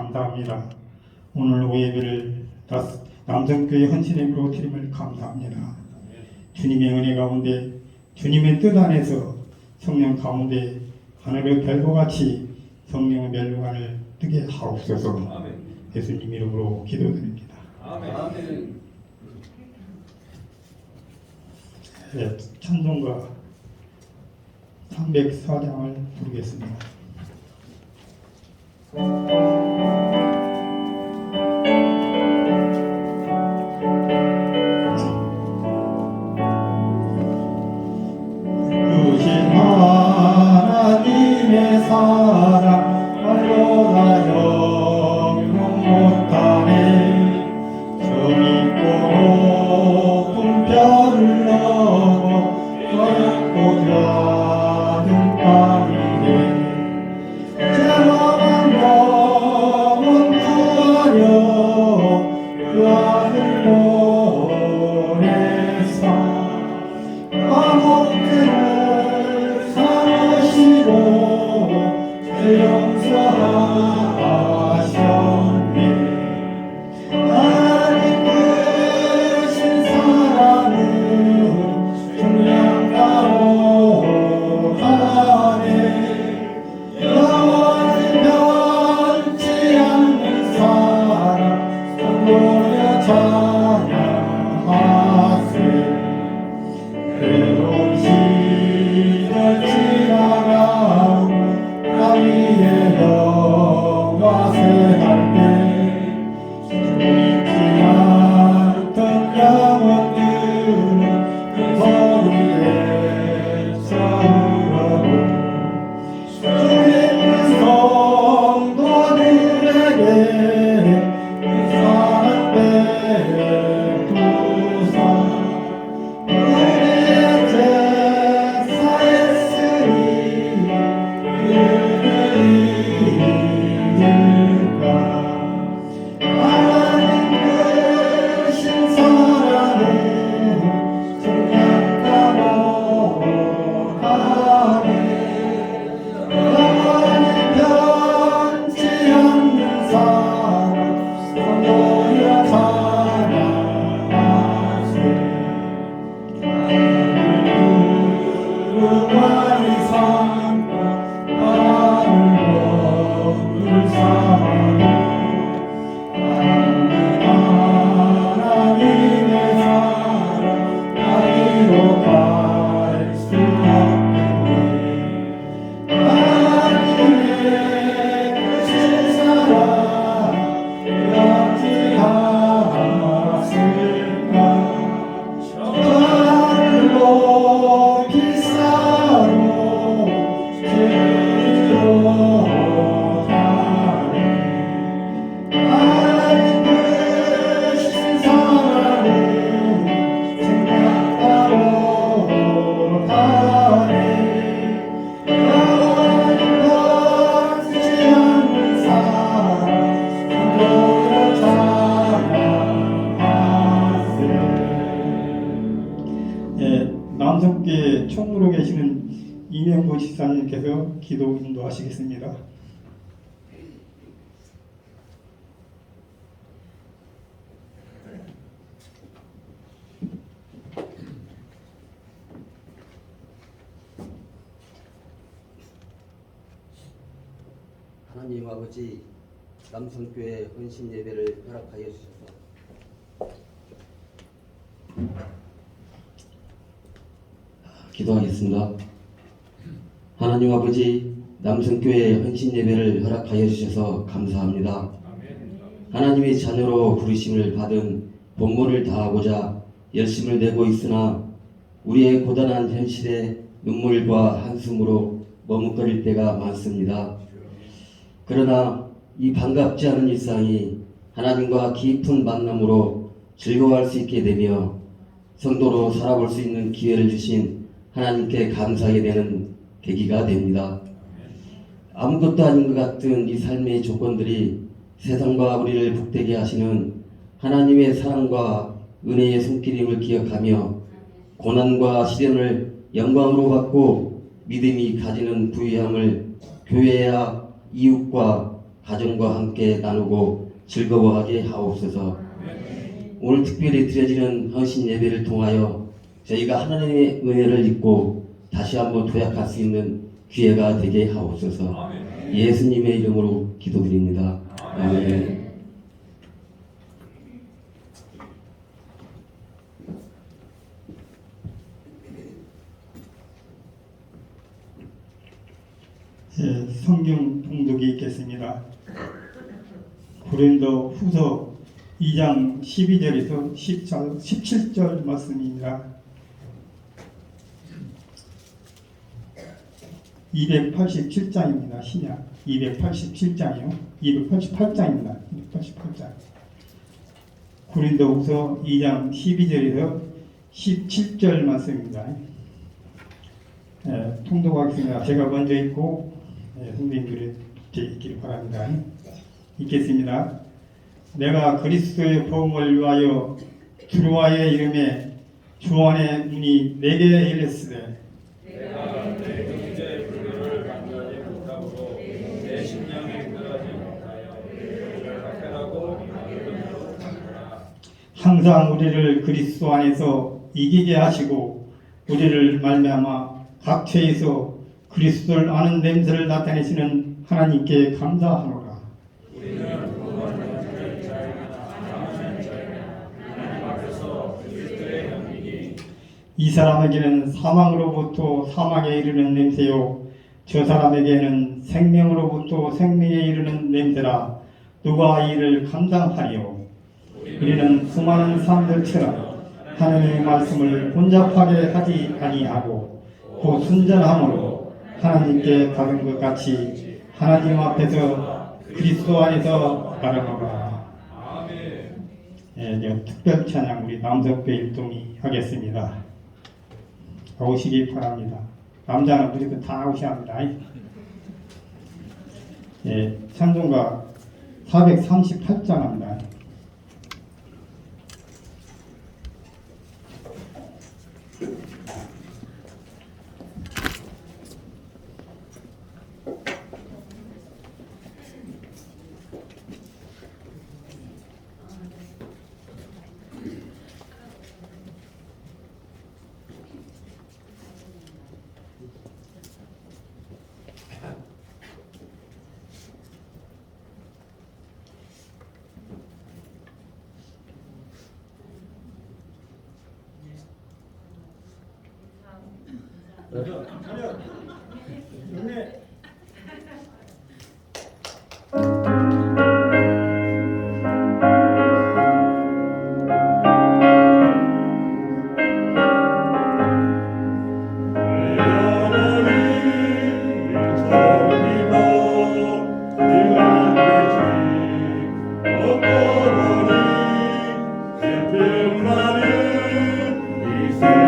감사합니다. 오늘 예배를 남성교회 헌신예배로 드림을 감사합니다. 주님의 은혜 가운데 주님의 뜻 안에서 성령 가운데 하늘의 별과 같이 성령의 멸류관을 뜨게 하옵소서. 예수님 이름으로 기도드립니다. 아멘. 네, 찬송가 304장을 부르겠습니다. 크신 하나님의 사랑 알려다 영영 못하네. 저 믿고 높은 별을 넘어 넓고 얕은 땅이네. 제마만 영원 구하려 그 아들 보내사 화목들을 사모시고 죄 용서하셨네. 하나님 크신 사랑은 중량가오하네. 영원히 변치 않는 사랑 성도여 찬양하세. 괴로운 시절 지나가고 나 위에 영화세 할때 잊지 않던 영혼들은 그 거리에 서으라고 주님의 성도들에게 그 사랑 베푸사 우리의 제사했으니 그를 잊을까. 하나님 크신 사랑은 중량가오하네. 영원히 변치 않는 사랑 성도여 찬양하세. 구름만이 삼고 바람을 몸을 삼아도 하나님의 사랑 나리로 갈 수 없겠네. 하나님의 크신 사랑 어찌 하실까. 하늘로 기사로 죄로 가네. 하나님 크신 사랑은 생각하오하네. 영원히 변치 않는 사랑 성도여 찬양하세. 예, 남성교회 총무로 계시는 이명보 집사님께서 기도 인도하시겠습니다. 하나님 아버지, 남성교회 헌신 예배를 허락하여 주셔서 기도하겠습니다. 하나님 아버지, 남성교회 헌신 예배를 허락하여 주셔서 감사합니다. 하나님의 자녀로 부르심을 받은 본분을 다하고자 열심을 내고 있으나 우리의 고단한 현실에 눈물과 한숨으로 머뭇거릴 때가 많습니다. 그러나 이 반갑지 않은 일상이 하나님과 깊은 만남으로 즐거워할 수 있게 되며 성도로 살아볼 수 있는 기회를 주신 하나님께 감사하게 되는 계기가 됩니다. 아무것도 아닌 것 같은 이 삶의 조건들이 세상과 우리를 복되게 하시는 하나님의 사랑과 은혜의 손길임을 기억하며 고난과 시련을 영광으로 받고 믿음이 가지는 부유함을 교회와 이웃과 가정과 함께 나누고 즐거워하게 하옵소서. 오늘 특별히 드려지는 헌신 예배를 통하여 저희가 하나님의 은혜를 잊고 다시 한번 도약할 수 있는 기회가 되게 하옵소서. 예수님의 이름으로 기도드립니다. 아멘. 예, 성경 봉독이 있겠습니다. 고린도 후서 2장 12절에서 17절 말씀입니다. 287장입니다. 신약 287장이요. 288장입니다. 288장. 고린도 후서 2장 12절에서 17절 말씀입니다. 통독하겠습니다. 제가 먼저 읽고 선생님들이 읽기를 바랍니다. 읽겠습니다. 내가 그리스도의 복음을 위하여 주와의 이름에 주 안에 눈이 내게 열렸으되 내가 내 형제의 불교를 만나지 못하고 내 심령이 굳어지 못하여 그를 박해하고 믿음으로 받노라. 항상 우리를 그리스도 안에서 이기게 하시고 우리를 말미암아 각처에서 그리스도를 아는 냄새를 나타내시는 하나님께 감사하노라. 우리는 구원받는 자이나 남은 자이나 하나님 앞에서 그리스도의 형이니 이 사람에게는 사망으로부터 사망에 이르는 냄새요 저 사람에게는 생명으로부터 생명에 이르는 냄새라. 누가 이를 감당하리요. 우리는 수많은 사람들처럼 하나님의 말씀을 혼잡하게 하지 아니하고 곧 순전함으로 하나님께 받은 것 같이 하나님 앞에서 그리스도 안에서 바라노라. 아멘. 예, 이제 특별 찬양 우리 남성배 일동이 하겠습니다. 오시기 바랍니다. 남자는 무조건 다 오셔야 합니다. 예, 찬송가 438장 합니다.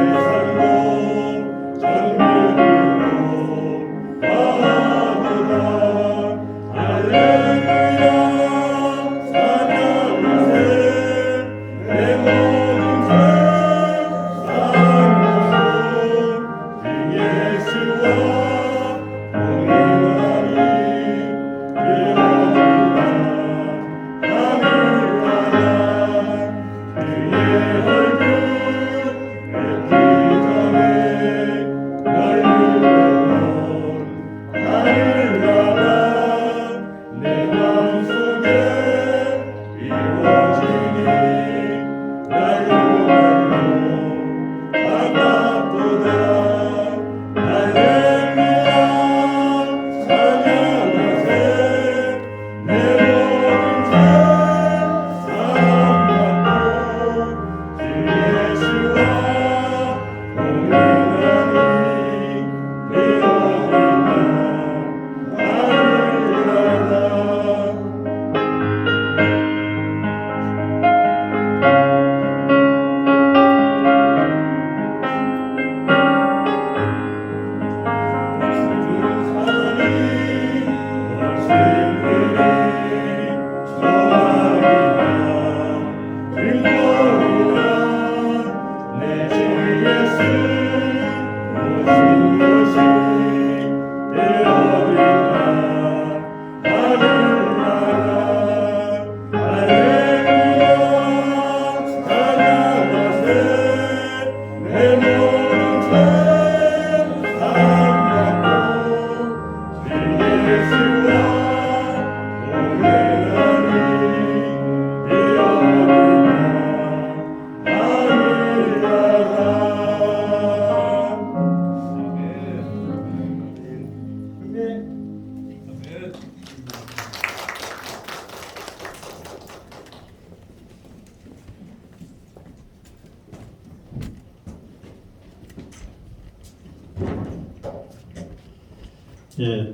세상도 전부로 예,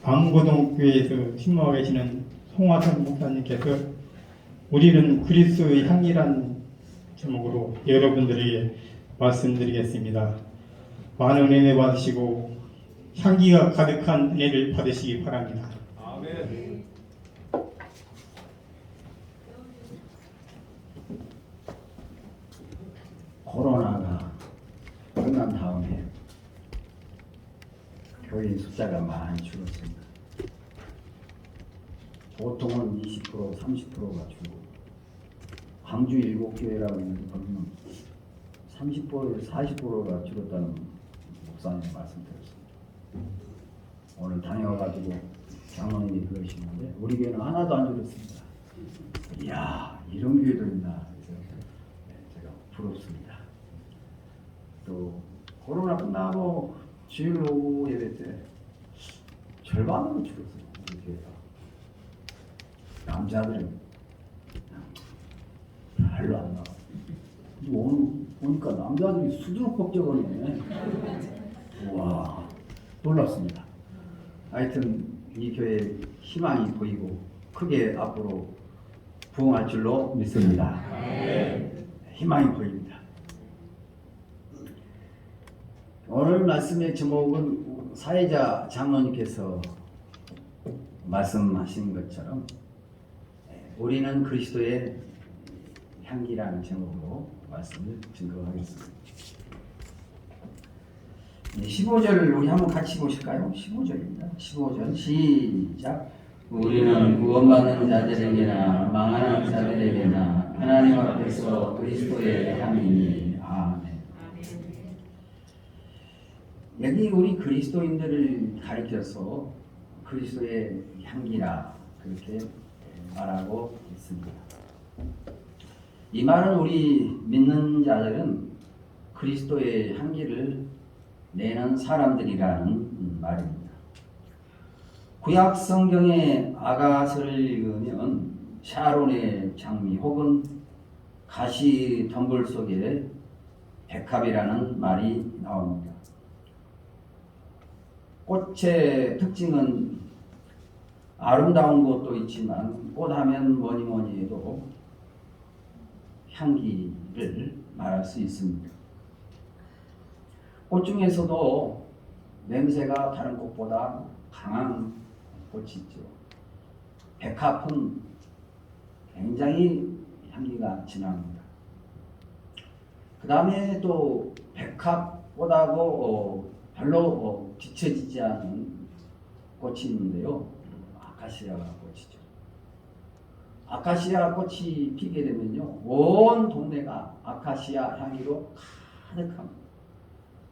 방고동교회에서 신모하고 계시는 송화선 목사님께서 우리는 그리스도의 향이란 제목으로 여러분들에게 말씀드리겠습니다. 많은 은혜 받으시고 향기가 가득한 은혜를 받으시기 바랍니다. 아멘. 코로나가 끝난 다음에 교인 숫자가 많이 줄었습니다. 보통은 20%, 30%가 줄고 광주 7교회라고 있는데 거기는 30%, 40%가 줄었다는 목사님 말씀 드렸습니다. 오늘 다녀와가지고 장로님이 그러시는데 우리 교회는 하나도 안 줄었습니다. 이야, 이런 교회도 있나. 그래서 제가 부럽습니다. 또 코로나 끝나고 주일 오후 예배 때 절반으로 줄었어요. 우리 교회가. 남자들은 별로 안 나와. 오늘 보니까 남자들이 수두룩 걱정하네. 와, 놀랍습니다. 하여튼 이 교회에 희망이 보이고 크게 앞으로 부흥할 줄로 믿습니다. 희망이 보입니다. 오늘 말씀의 제목은 사회자 장로님께서 말씀하신 것처럼 우리는 그리스도의 향기라는 제목으로 말씀을 증거하겠습니다. 15절을 우리 한번 같이 보실까요? 15절입니다. 15절 시작. 우리는 구원받는 자들에게나 망하는 자들에게나 하나님 앞에서 그리스도의 향이니. 아멘. 여기 우리 그리스도인들을 가리켜서 그리스도의 향기라 그렇게 말하고 있습니다. 이 말은 우리 믿는 자들은 그리스도의 향기를 내는 사람들이라는 말입니다. 구약 성경의 아가서를 읽으면 샤론의 장미 혹은 가시 덤불 속에 백합이라는 말이 나옵니다. 꽃의 특징은 아름다운 것도 있지만 꽃하면 뭐니 해도 향기를 말할 수 있습니다. 꽃 중에서도 냄새가 다른 꽃보다 강한 꽃이 있죠. 백합은 굉장히 향기가 진합니다. 그 다음에 또 백합보다도 별로 뒤처지지 않은 꽃이 있는데요. 아카시아 꽃이죠. 아카시아 꽃이 피게 되면요, 온 동네가 아카시아 향기로 가득합니다.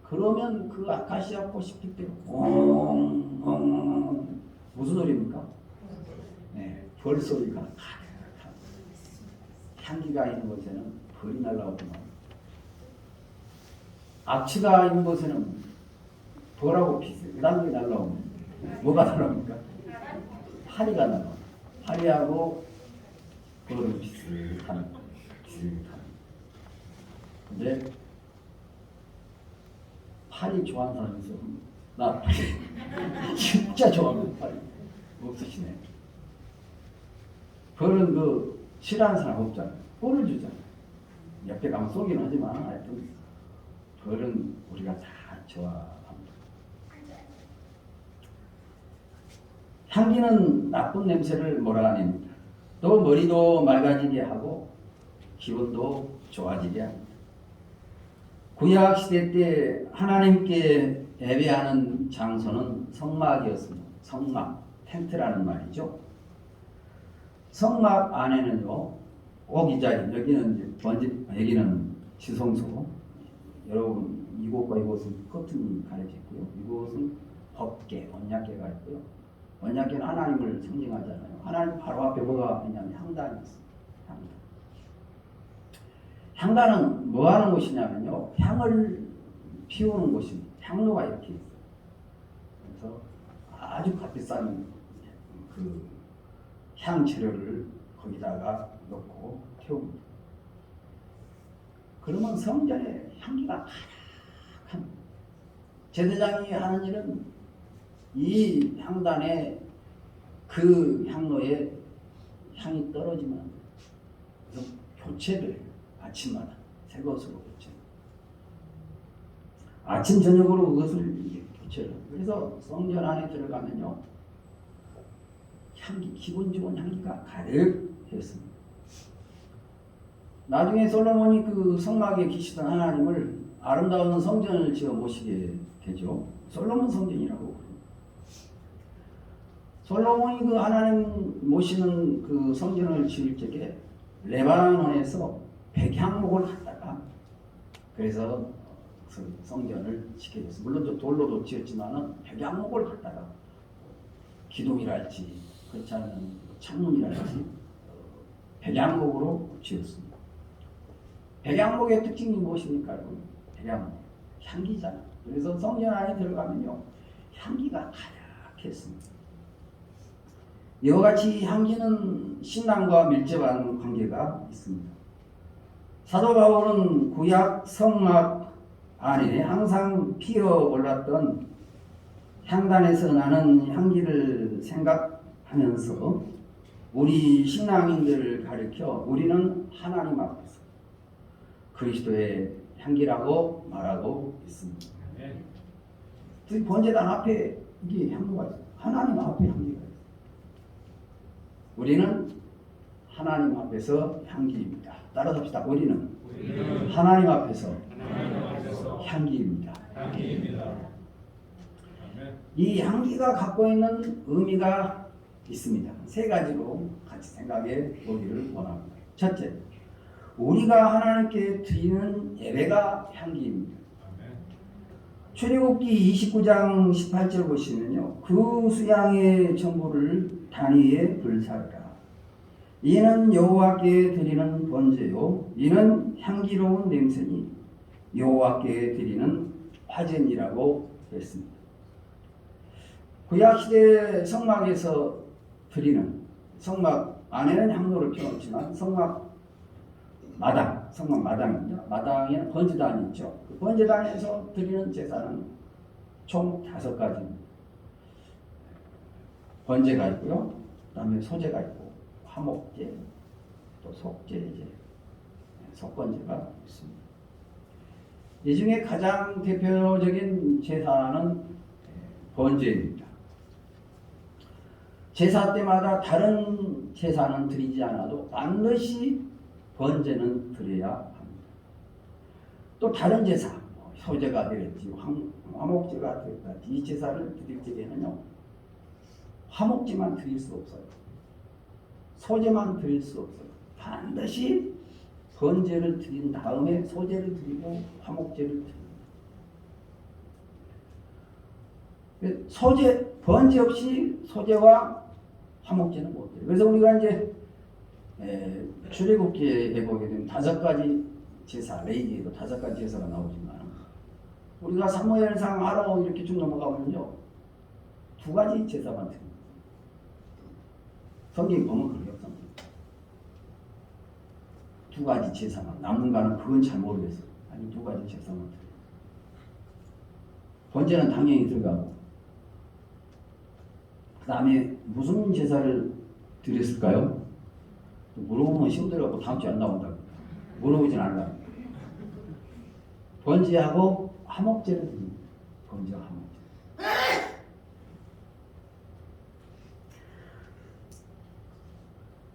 그러면 그 아카시아 꽃이 필 때 엉엉 무슨 소리입니까? 네, 벌 소리가 가득한 향기가 있는 곳에는 벌이 날라오구만. 악취가 있는 곳에는 벌하고 비슷한 게 날라옵니다. 뭐가 날라옵니까? 파리가 날라옵니다. 파리하고 벌은 비슷한. 근데 파리 좋아하는 사람이 있어. 나 파리 진짜 좋아하는 파리 없으시네. 벌은 그 싫어하는 사람 없잖아요. 꿀을 주잖아요. 옆에 가면 쏘긴 하지만 하여튼 벌은 우리가 다 좋아합니다. 향기는 나쁜 냄새를 몰아냅니다. 또 머리도 맑아지게 하고 기분도 좋아지게 합니다. 구약 시대 때 하나님께 예배하는 장소는 성막이었습니다. 성막, 텐트라는 말이죠. 성막 안에는요, 오기자리, 여기는 이제 번집, 여기는 지성소. 여러분 이곳과 이곳은 커튼이 가려져 있고요. 이곳은 법계, 언약계가 있고요. 언약계는 하나님을 상징하잖아요. 하나님 바로 앞에 뭐가 있냐면 향단이 있습니다. 향단. 향단은 뭐 하는 곳이냐면요, 향을 피우는 곳입니다. 향로가 이렇게 있어요. 그래서 아주 값비싼 그 향재료를 거기다가 넣고 태웁니다. 그러면 성전에 향기가 가득합니다. 제사장이 하는 일은 이 향단에 그 향로에 향이 떨어지면 안 돼요. 그래서 교체를 해요. 아침마다 새 것으로 교체. 아침 저녁으로 그것을 교체를 해요. 그래서 성전 안에 들어가면요, 향기, 기분 좋은 향기가 가득했습니다. 나중에 솔로몬이 그 성막에 계시던 하나님을 아름다운 성전을 지어 모시게 되죠. 솔로몬 성전이라고 그래요. 솔로몬이 그 하나님 모시는 그 성전을 지을 적에 레바논에서 백향목을 갖다가 그래서 그 성전을 짓게 됐어요. 물론 저 돌로도 지었지만은 백향목을 갖다가 기둥이랄지 그렇지 않은 창문이랄지 백향목으로 지었습니다. 백향목의 특징이 무엇입니까? 백향목, 향기잖아요. 그래서 성전 안에 들어가면요, 향기가 가득했습니다. 이와 같이 향기는 신앙과 밀접한 관계가 있습니다. 사도 바울은 구약 성막 안에 항상 피어 올랐던 향단에서 나는 향기를 생각하면서 우리 신앙인들을 가르쳐 우리는 하나님 앞에서 그리스도의 향기라고 말하고 있습니다. 그 번제단 앞에 이게 향기가 있어요. 하나님 앞에 향기가 있어요. 우리는 하나님 앞에서 향기입니다. 따라서 합시다. 우리는 하나님 앞에서 향기입니다. 이 향기가 갖고 있는 의미가 있습니다. 세 가지로 같이 생각해 보기를 원합니다. 첫째, 우리가 하나님께 드리는 예배가 향기입니다. 출애굽기 29장 18절 보시면요, 그 수양의 전부를 단위에 불사르라. 이는 여호와께 드리는 번제요, 이는 향기로운 냄새니 여호와께 드리는 화제니라고 했습니다. 구약시대 성막에서 드리는, 성막 안에는 향로를 펴놓지만 성막 마당입니다. 마당에는 번제단이 있죠. 그 번제단에서 드리는 제사는 총 5가지입니다. 번제가 있고요, 그 다음에 소제가 있고, 화목제, 또 속제제, 속건제가 있습니다. 이 중에 가장 대표적인 제사는 번제입니다. 제사 때마다 다른 제사는 드리지 않아도 반드시 번제는 드려야 합니다. 또 다른 제사, 소제가 되겠지, 화목제가 되겠다. 이 제사를 드릴 적에는요, 화목제만 드릴 수 없어요. 소제만 드릴 수 없어요. 반드시 번제를 드린 다음에 소제를 드리고 화목제를 드립니다. 번제 없이 소제와 화목제는 못 돼요. 그래서 우리가 이제 출애굽기에 보게 되면 5가지 제사, 레위기에도 5가지 제사가 나오지만 우리가 사무엘상 하러 이렇게 쭉 넘어가면요, 2가지 제사만 드립니다. 성경에 보면 그렇게 없습니다. 2가지 제사만, 남는가는 그건 잘 모르겠어요. 아니 2가지 제사만 드려요. 번제는 당연히 들어가고, 그 다음에 무슨 제사를 드렸을까요? 물어보면 힘들어하고 다음 주에 안 나온다고. 물어보진 않으려고. 번제하고 화목제를 드립니다. 번제와 화목제.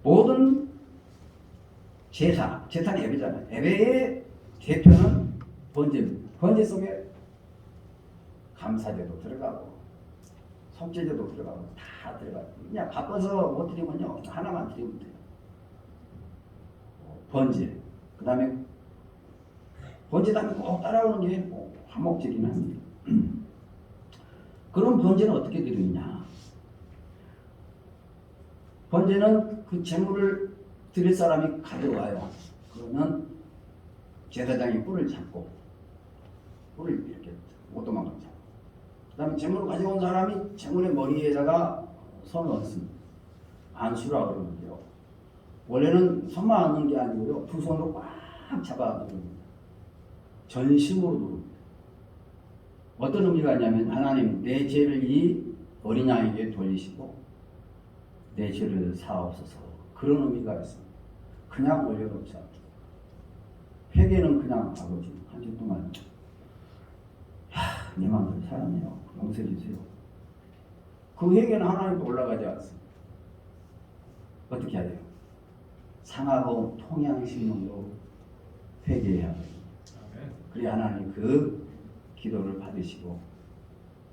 모든 제사는 예배잖아요. 예배의 대표는 번제입니다. 번제 속에 감사제도 들어가고 속죄제도 들어가고 다 들어가요. 그냥 바꿔서 못 드리면요, 하나만 드리면 돼요. 번제, 그 다음에 번제 다음에 꼭 따라오는 게 화목제긴 합니다. 그럼 번제는 어떻게 드리느냐? 번제는 그 제물을 드릴 사람이 가져와요. 그러면 제사장이 뿔을 잡고, 뿔을 이렇게 오도막을 잡고, 그 다음에 제물을 가져온 사람이 제물의 머리에다가 손을 얹습니다. 안수라 그러는데요, 원래는 손만 얹는 게 아니고요, 2 손으로 꽉 잡아 누릅니다. 전심으로 누릅니다. 어떤 의미가 있냐면 하나님 내 죄를 이 어린 양에게 돌리시고 내 죄를 사옵소서 그런 의미가 있습니다. 그냥 올려놓지 않고 회개는 그냥 아버지 한 주 동안 내 마음대로 살았네요. 용서해 주세요. 그 회개는 하나님께 올라가지 않습니다. 어떻게 해야 돼요? 상하고 통양심으로 회개해야 돼요. 그래야 하나님 그 기도를 받으시고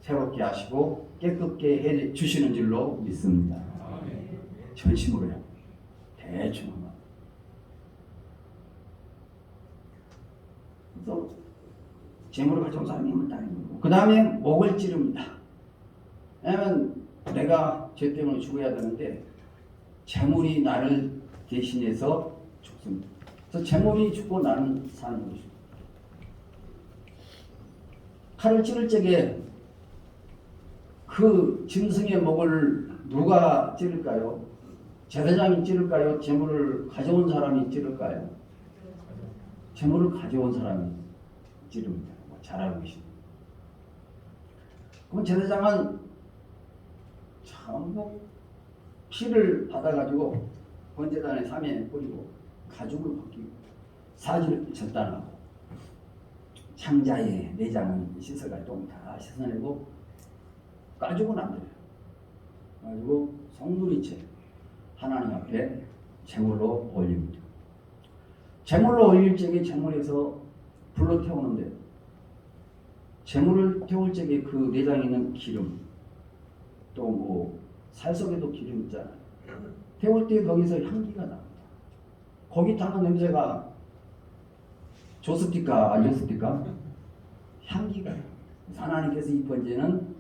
새롭게 하시고 깨끗게 해 주시는 줄로 믿습니다. 전심으로요. 대충 한번. 그래서 재물을 가져온 사람이 힘을 따르는 거고 그 다음에 목을 찌릅니다. 왜냐하면 내가 죄 때문에 죽어야 되는데 재물이 나를 대신해서 죽습니다. 그래서 재물이 죽고 나는 사는 것입니다. 칼을 찌를 적에 그 짐승의 목을 누가 찌를까요? 제사장이 찌를까요? 재물을 가져온 사람이 찌를까요? 재물을 가져온 사람이 찌릅니다. 잘 알고 계십니다. 그럼 제사장은 참 피를 받아가지고 번제단의 사면에 뿌리고 가죽을 벗기고 사지를 절단하고 창자의 내장을 씻어갈 똥 다 씻어내고 가죽은 안 돼요. 가지고 성누리채 하나님 앞에 제물로 올립니다. 제물로 올릴 적에 제물에서 불로 태우는데 제물을 태울 적에 그 내장에 있는 기름 또 뭐 살 속에도 기름 있잖아요. 태울 때 거기서 향기가 납니다. 거기 타는 냄새가 좋습니까? 안 좋습니까? 향기가. 하나님께서 이 번제는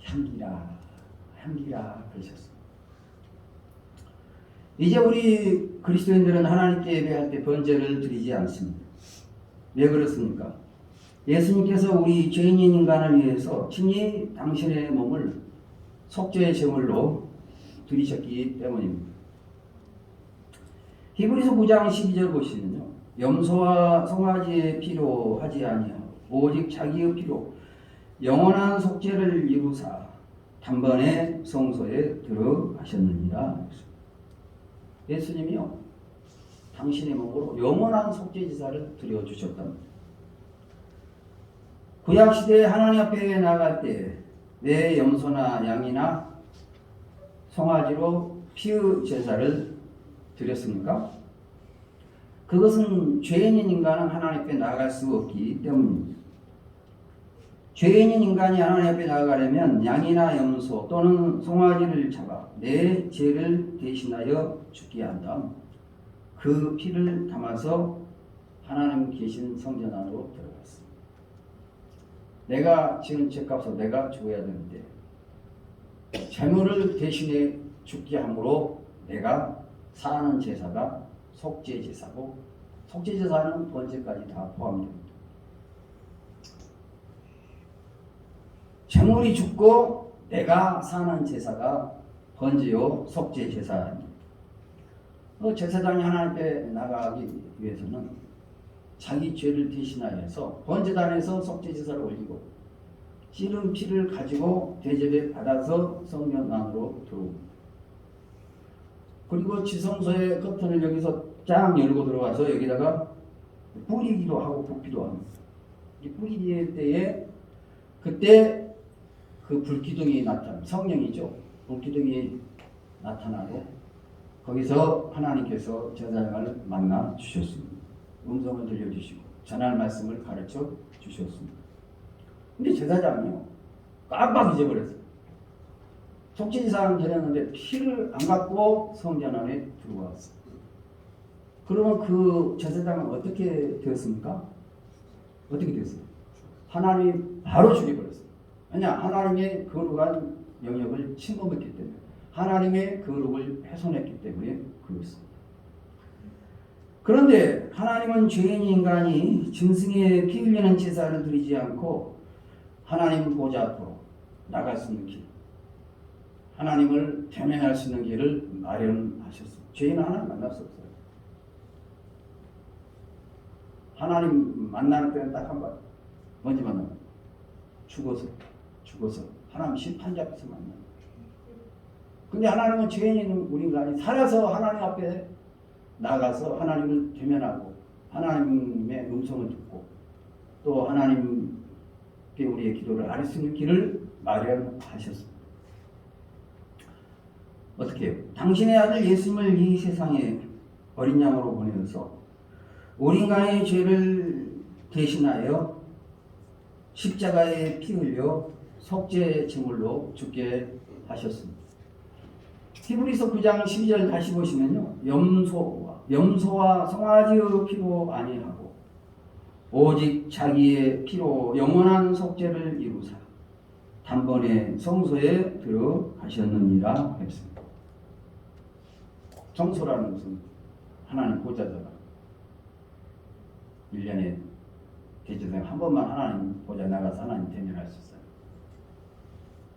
향기라 그러셨습니다. 이제 우리 그리스도인들은 하나님께 예배할 때 번제를 드리지 않습니다. 왜 그렇습니까? 예수님께서 우리 죄인인 인간을 위해서 친히 당신의 몸을 속죄의 제물로 드리셨기 때문입니다. 히브리서 9장 12절 보시면요. 염소와 송아지의 피로 하지 아니하고 오직 자기의 피로 영원한 속죄를 이루사 단번에 성소에 들어가셨느니라. 예수님이요. 당신의 몸으로 영원한 속죄제사를 드려주셨답니다. 구약시대에 하나님 앞에 나갈 때 내 염소나 양이나 송아지로 피의 제사를 드렸습니까? 그것은 죄인인 인간은 하나님 앞에 나아갈 수 없기 때문입니다. 죄인인 인간이 하나님 앞에 나아가려면 양이나 염소 또는 송아지를 잡아 내 죄를 대신하여 죽게 한 다음 그 피를 담아서 하나님 계신 성전 안으로 들어갔습니다. 내가 지은 죄값으로 내가 죽어야 되는데 재물을 대신해 죽게 함으로 내가 사는 제사가 속죄제사고 속죄제사는 번제까지 다 포함됩니다. 재물이 죽고 내가 사는 제사가 번제요 속죄제사입니다. 제사장이 하나님 앞에 나가기 위해서는 자기 죄를 대신하여서 번제단에서 속죄제사를 올리고 찌른 피를 가지고 대접에 받아서 성전 안으로 들어옵니다. 그리고 지성소의 커튼을 여기서 쫙 열고 들어와서 여기다가 뿌리기도 하고 붓기도 합니다. 이 뿌리기 때에 그때 그 불기둥이 나타나 성령이죠. 불기둥이 나타나고 거기서 하나님께서 제사장을 만나 주셨습니다. 음성을 들려주시고 전할 말씀을 가르쳐 주셨습니다. 근데 제사장이요 깜빡 잊어버렸어요. 속죄제사는 드렸는데 피를 안 갖고 성전 안에 들어왔어요. 그러면 그 제사장은 어떻게 되었습니까? 어떻게 됐어요? 하나님이 바로 죽여버렸어요. 왜냐? 하나님의 거룩한 영역을 침범했기 때문에 하나님의 거룩을 훼손했기 때문에 그렇습니다. 그런데 하나님은 죄인 인간이 짐승의 피 흘리는 제사를 드리지 않고 하나님 보좌 앞으로 나갈 수 있는 길, 하나님을 대면할 수 있는 길을 마련하셨습니다. 죄인은 하나님 만날 수 없어요. 하나님 만나는 때는 딱 한 번, 먼저 만납니다. 죽어서 하나님 심판자 앞에서 만나. 근데 하나님은 죄인인 우리 인간이 살아서 하나님 앞에 나가서 하나님을 대면하고 하나님의 음성을 듣고 또 하나님께 우리의 기도를 아뢰 수 있는 길을 마련하셨습니다. 어떻게 해요? 당신의 아들 예수님을 이 세상에 어린 양으로 보내서 우리 인간의 죄를 대신하여 십자가에 피 흘려 속죄 제물로 죽게 하셨습니다. 히브리서 9장 12절 다시 보시면요. 염소와 송아지의 피로 아니하고 오직 자기의 피로 영원한 속죄를 이루사 단번에 성소에 들어가셨느니라 했습니다. 성소라는 것은 하나님 보좌잖아. 1년에 대제사장 한 번만 하나님 보좌 나가서 하나님 대면할 수 있어요.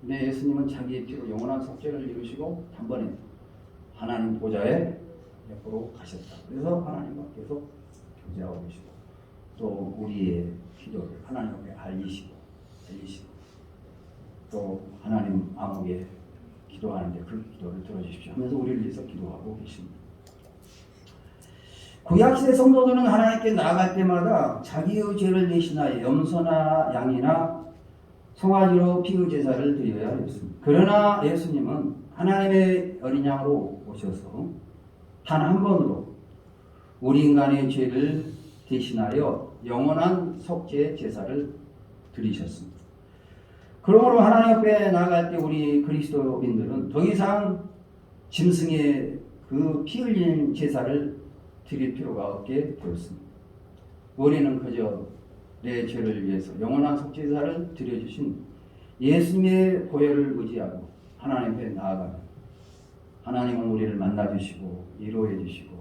근데 예수님은 자기의 피로 영원한 속죄를 이루시고 단번에 하나님 보좌에 옆으로 가셨다. 그래서 하나님과 계속 교제하고 계시고 또 우리의 기도를 하나님 앞에 알리시고 또 하나님 암흑에 기도하는데 그 기도를 들어주십시오 하면서 우리를 위해서 기도하고 계십니다. 구약시대 성도들은 하나님께 나아갈 때마다 자기의 죄를 대신하여 염소나 양이나 송아지로 피의 제사를 드려야 했습니다. 그러나 예수님은 하나님의 어린 양으로 오셔서 단 한 번으로 우리 인간의 죄를 대신하여 영원한 속죄 제사를 드리셨습니다. 그러므로 하나님 앞에 나아갈 때 우리 그리스도인들은 더 이상 짐승의 그 피 흘린 제사를 드릴 필요가 없게 되었습니다. 우리는 그저 내 죄를 위해서 영원한 속죄제사를 드려주신 예수님의 보혈을 의지하고 하나님 앞에 나아가면 하나님은 우리를 만나주시고 위로해 주시고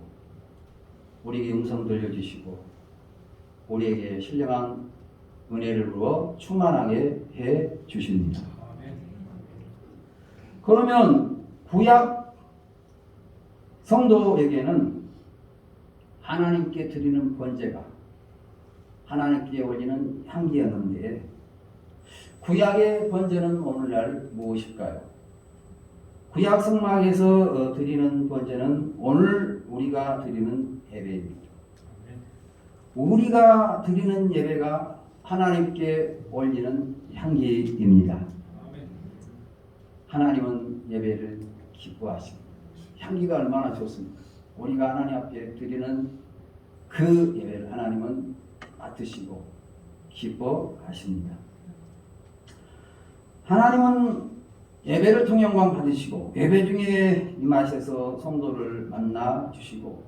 우리에게 음성 들려주시고 우리에게 신령한 은혜를 부어 충만하게 해 주십니다. 그러면 구약 성도에게는 하나님께 드리는 번제가 하나님께 올리는 향기였는데 구약의 번제는 오늘날 무엇일까요? 구약 성막에서 드리는 번제는 오늘 우리가 드리는 예배입니다. 우리가 드리는 예배가 하나님께 올리는 향기입니다. 하나님은 예배를 기뻐하십니다. 향기가 얼마나 좋습니까? 우리가 하나님 앞에 드리는 그 예배를 하나님은 맡으시고 기뻐하십니다. 하나님은 예배를 통해 영광 받으시고 예배 중에 임하셔서 성도를 만나 주시고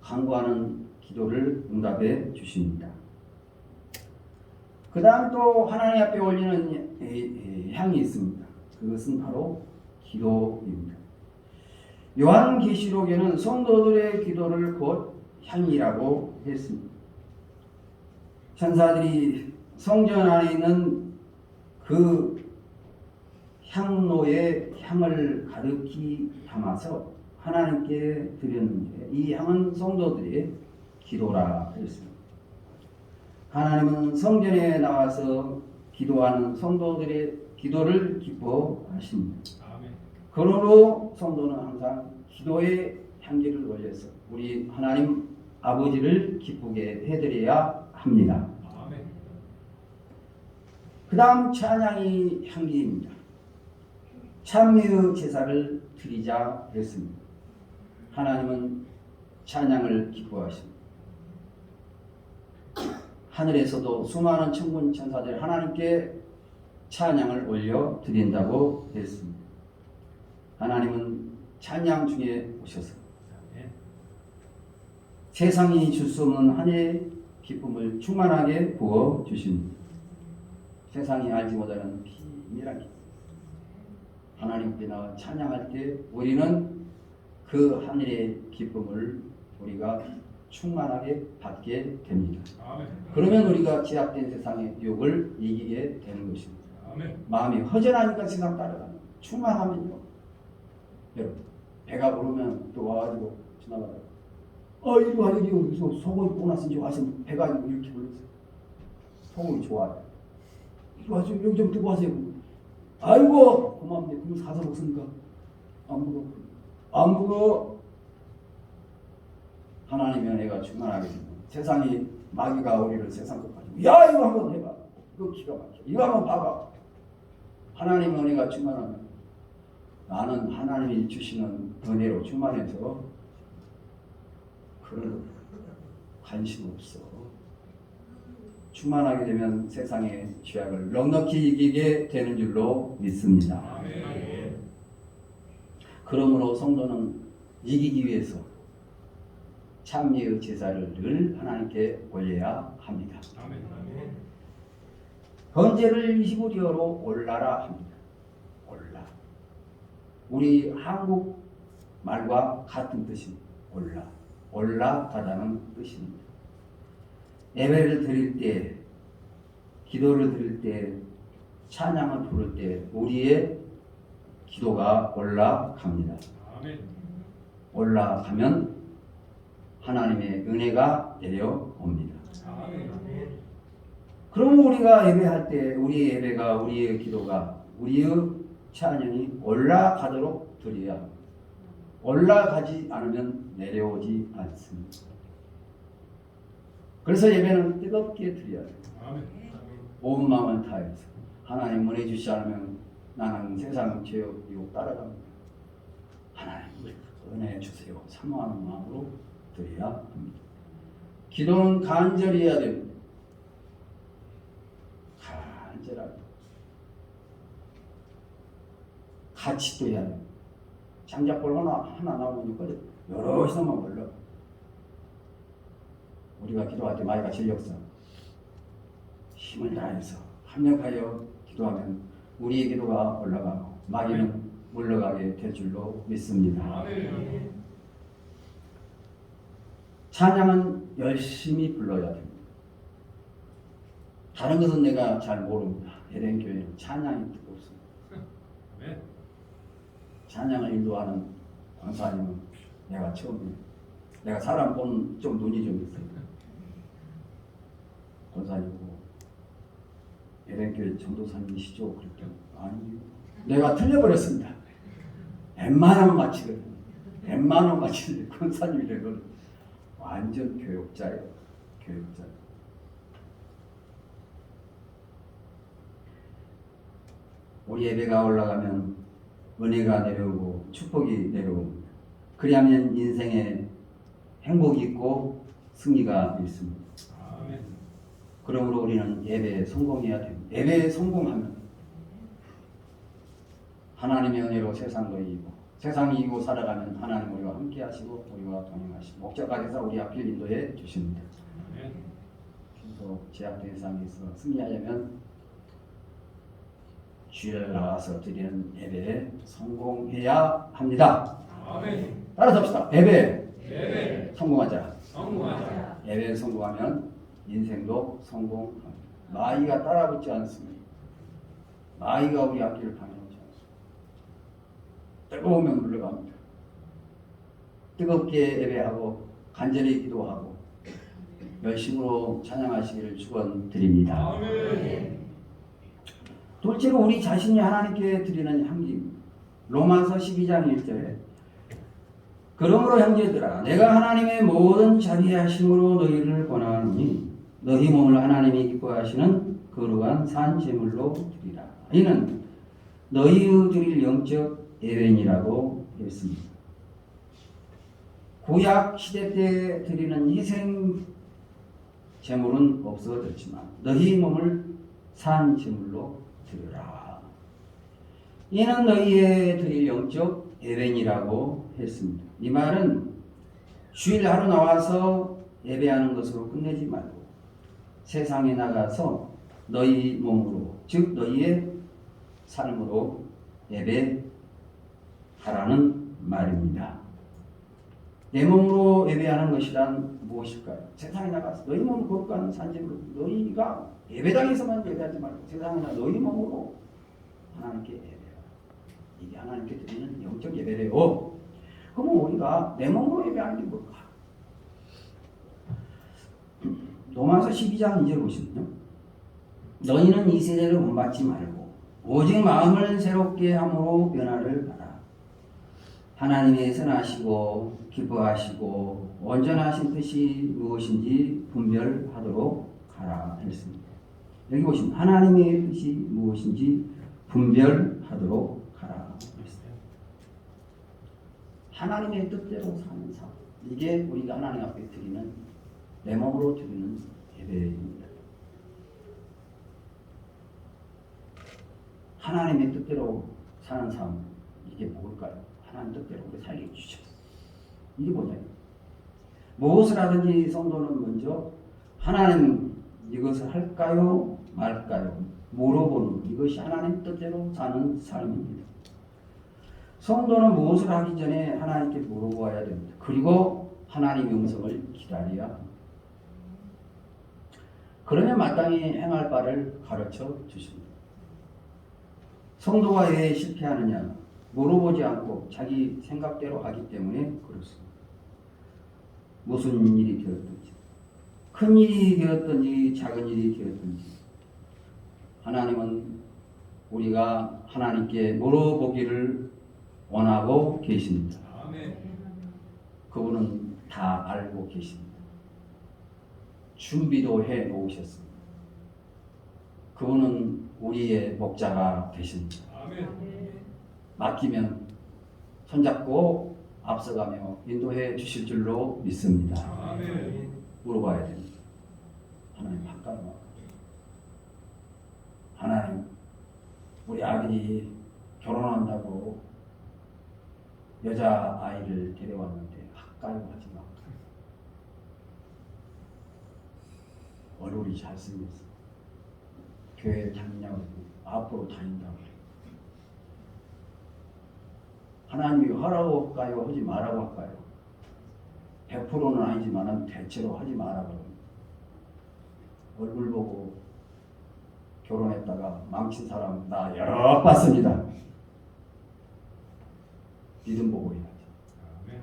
간구하는 기도를 응답해 주십니다. 그 다음 또 하나님 앞에 올리는 향이 있습니다. 그것은 바로 기도입니다. 요한계시록에는 성도들의 기도를 곧 향이라고 했습니다. 천사들이 성전 안에 있는 그 향로의 향을 가득히 담아서 하나님께 드렸는데 이 향은 성도들의 기도라 했습니다. 하나님은 성전에 나와서 기도하는 성도들의 기도를 기뻐하십니다. 그러므로 성도는 항상 기도의 향기를 올려서 우리 하나님 아버지를 기쁘게 해드려야 합니다. 그 다음 찬양이 향기입니다. 찬미의 제사를 드리자 했습니다. 하나님은 찬양을 기뻐하십니다. 하늘에서도 수많은 천군 천사들 하나님께 찬양을 올려 드린다고 했습니다. 하나님은 찬양 중에 오셔서 세상이 줄 수 없는 하늘의 기쁨을 충만하게 부어 주십니다. 세상이 알지 못하는 비밀한 기쁨. 하나님께 나와 찬양할 때 우리는 그 하늘의 기쁨을 우리가 충만하게 받게 됩니다. 그러면 우리가 제약된 세상의 유혹을 이기게 되는 것입니다. 마음이 허전하니까 세상 따라가는 충만하면요. 여러분 배가 부르면 또 와가지고 지나가다가 이리 와 이리 와 소고기 보너스 이제 와서 배가 이렇게 불렀어요. 소고기 좋아요. 이리 와서 여기 좀 두고 하세요. 아이고 고맙네. 그럼 사서 먹습니까? 안 먹어. 안 먹어. 하나님의 은혜가 충만하게 되면 세상이 마귀가 우리를 세상 것 가지고 야 이거 한번 해봐. 이거 기가 막혀. 이거 한번 봐봐. 하나님의 은혜가 충만하면 나는 하나님이 주시는 은혜로 충만해서 그런 관심 없어. 충만하게 되면 세상의 죄악을 넉넉히 이기게 되는 줄로 믿습니다. 그러므로 성도는 이기기 위해서 참여의 제사를 늘 하나님께 올려야 합니다. 번제를 히브리어로 올라라 합니다. 올라. 우리 한국 말과 같은 뜻입니다. 올라. 올라가다는 뜻입니다. 예배를 드릴 때, 기도를 드릴 때, 찬양을 부를 때 우리의 기도가 올라갑니다. 올라가면 하나님의 은혜가 내려옵니다. 그럼 우리가 예배할 때 우리의 예배가 우리의 기도가 우리의 찬양이 올라가도록 드려야 합니다. 올라가지 않으면 내려오지 않습니다. 그래서 예배는 뜨겁게 드려야 돼요. 온 마음을 다해서 하나님 은혜 주시지 않으면 나는 세상 죄업 유혹 따라갑니다. 하나님 은혜 주세요. 사모하는 마음으로 드려야 합니다. 기도는 간절히 해야 됩니다. 간절하게 같이 또 해야 됩니다. 장작불 하나 나오니까 여러 시간만 걸려. 우리가 기도할 때 마귀가 진력사 힘을 다해서 합력하여 기도하면 우리의 기도가 올라가고 마귀는 물러가게 될 줄로 믿습니다. 찬양은 열심히 불러야 됩니다. 다른 것은 내가 잘 모릅니다. 에덴 교회는 찬양이 뜨겁습니다. 찬양을 인도하는 권사님은 내가 처음이에요. 내가 사람 보는 좀 눈이 좀 있어요. 권사님이고 에덴교회 전도사님이시죠? 그랬더니 아니 내가 틀려버렸습니다. 웬만하면 마치거든요. 웬만하면 마치는데 권사님이 되건 완전 교육자예요. 교육자. 우리 예배가 올라가면 은혜가 내려오고 축복이 내려옵니다. 그리하면 인생에 행복이 있고 승리가 있습니다. 그러므로 우리는 예배에 성공해야 됩니다. 예배에 성공하면 하나님의 은혜로 세상도 이기고 세상이 이기고 살아가면 하나님 우리와 함께 하시고 우리와 동행하시고 목자가 되사 우리 앞길 인도해 주십니다. 그래서 제약된 세상에서 승리하려면 주일날 나와서 드리는 예배에 성공해야 합니다. 따라서 합시다. 예배 성공하자. 예배에 성공하면 인생도 성공합니다. 마귀가 따라붙지 않습니다. 마귀가 우리 앞길을 방해하지 않습니다. 뜨거우면 물러갑니다. 뜨겁게 예배하고 간절히 기도하고 열심으로 찬양하시기를 축원드립니다. 둘째로 우리 자신이 하나님께 드리는 향기입니다. 로마서 12장 1절에 그러므로 형제들아 내가 하나님의 모든 자비하심으로 너희를 권하노니 너희 몸을 하나님이 기뻐하시는 거룩한 산 제물로 드리라. 이는 너희의 드릴 영적 예배니라고 했습니다. 구약 시대 때 드리는 희생 제물은 없어졌지만 너희 몸을 산 제물로 드리라. 이는 너희의 드릴 영적 예배니라고 했습니다. 이 말은 주일 하루 나와서 예배하는 것으로 끝내지 말고 세상에 나가서 너희 몸으로 즉 너희의 삶으로 예배하라는 말입니다. 내 몸으로 예배하는 것이란 무엇일까요? 세상에 나가서 너희 몸을 거룩한 산재물로 너희가 예배당에서만 예배하지 말고 세상에 나가 너희 몸으로 하나님께 예배하라. 이게 하나님께 드리는 영적 예배래요. 그러면 우리가 내 몸으로 예배하는 게 뭘까? 로마서 12장 2절 보시면요. 너희는 이 세대를 본받지 말고 오직 마음을 새롭게 함으로 변화를 받아 하나님의 선하시고 기뻐하시고 온전하신 뜻이 무엇인지 분별하도록 하라 했습니다. 여기 보시면 하나님의 뜻이 무엇인지 분별하도록 하라 했어요. 하나님의 뜻대로 사는 삶, 이게 우리가 하나님 앞에 드리는, 내 몸으로 드리는 예배입니다. 하나님의 뜻대로 사는 삶, 이게 뭘까요? 하나님 뜻대로 우리 살게 해주셨어요. 이게 뭐냐면, 무엇을 하든지 성도는 먼저 하나님 이것을 할까요 말까요 물어보는, 이것이 하나님 뜻대로 사는 삶입니다. 성도는 무엇을 하기 전에 하나님께 물어보아야 됩니다. 그리고 하나님의 음성을 기다려야 합니다. 그러면 마땅히 행할 바를 가르쳐 주십니다. 성도가 왜 실패하느냐? 물어보지 않고 자기 생각대로 하기 때문에 그렇습니다. 무슨 일이 되었든지, 큰 일이 되었든지 작은 일이 되었든지, 하나님은 우리가 하나님께 물어보기를 원하고 계십니다. 아멘. 그분은 다 알고 계십니다. 준비도 해 놓으셨습니다. 그분은 우리의 목자가 되십니다. 아멘. 맡기면 손잡고 앞서가며 인도해 주실 줄로 믿습니다. 아멘. 물어봐야 됩니다. 하나님 바꿔. 하나님, 우리 아들이 결혼한다고 여자 아이를 데려왔는데 가까이 하지 마. 얼굴이 잘생겼어. 교회 다니냐고 앞으로 다닌다고. 하나님이 하라고 할까요? 하지 말라고 할까요? 100%는 아니지만 대체로 하지 말라고. 얼굴 보고 결혼했다가 망친 사람 나 여러 봤습니다. 믿음 보고 해야지. 아멘.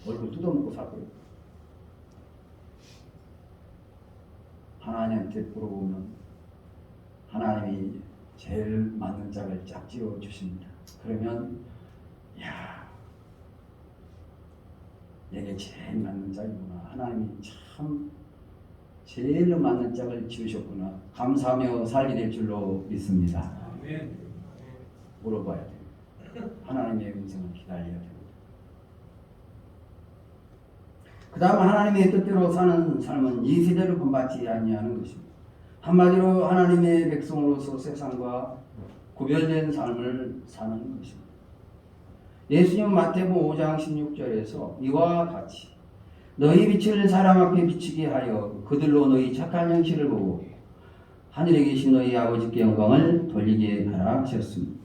얼굴 뜯어먹고 살 거예요. 하나님한테 물어보면 하나님이 제일 맞는 짝을 짝 지어 주십니다. 그러면 야, 내게 제일 맞는 짝이구나. 하나님이 참 제일 맞는 짝을 지으셨구나. 감사하며 살게 될 줄로 믿습니다. 아멘. 물어봐야 됩니다. 하나님의 음성을 기다려야 됩니다. 그 다음 하나님의 뜻대로 사는 삶은 이 세대를 본받지 아니하는 것입니다. 한마디로 하나님의 백성으로서 세상과 구별된 삶을 사는 것입니다. 예수님은 마태복음 5장 16절에서 이와 같이 너희 빛을 사람 앞에 비치게 하여 그들로 너희 착한 행실을 보고 하늘에 계신 너희 아버지께 영광을 돌리게 하라 하셨습니다.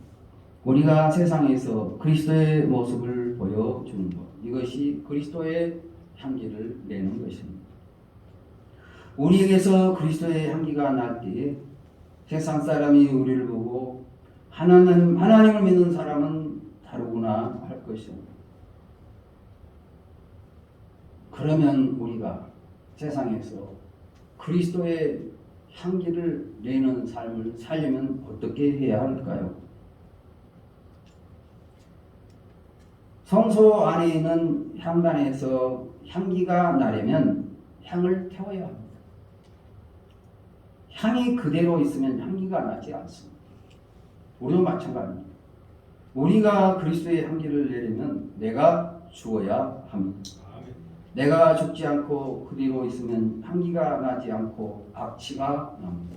우리가 세상에서 그리스도의 모습을 보여주는 것, 이것이 그리스도의 향기를 내는 것입니다. 우리에게서 그리스도의 향기가 날 때에 세상 사람이 우리를 보고 하나님을 믿는 사람은 다르구나 할 것입니다. 그러면 우리가 세상에서 그리스도의 향기를 내는 삶을 살려면 어떻게 해야 할까요? 성소 안에 있는 향단에서 향기가 나려면 향을 태워야 합니다. 향이 그대로 있으면 향기가 나지 않습니다. 우리도 마찬가지입니다. 우리가 그리스도의 향기를 내려면 내가 죽어야 합니다. 아멘. 내가 죽지 않고 그대로 있으면 향기가 나지 않고 악취가 납니다.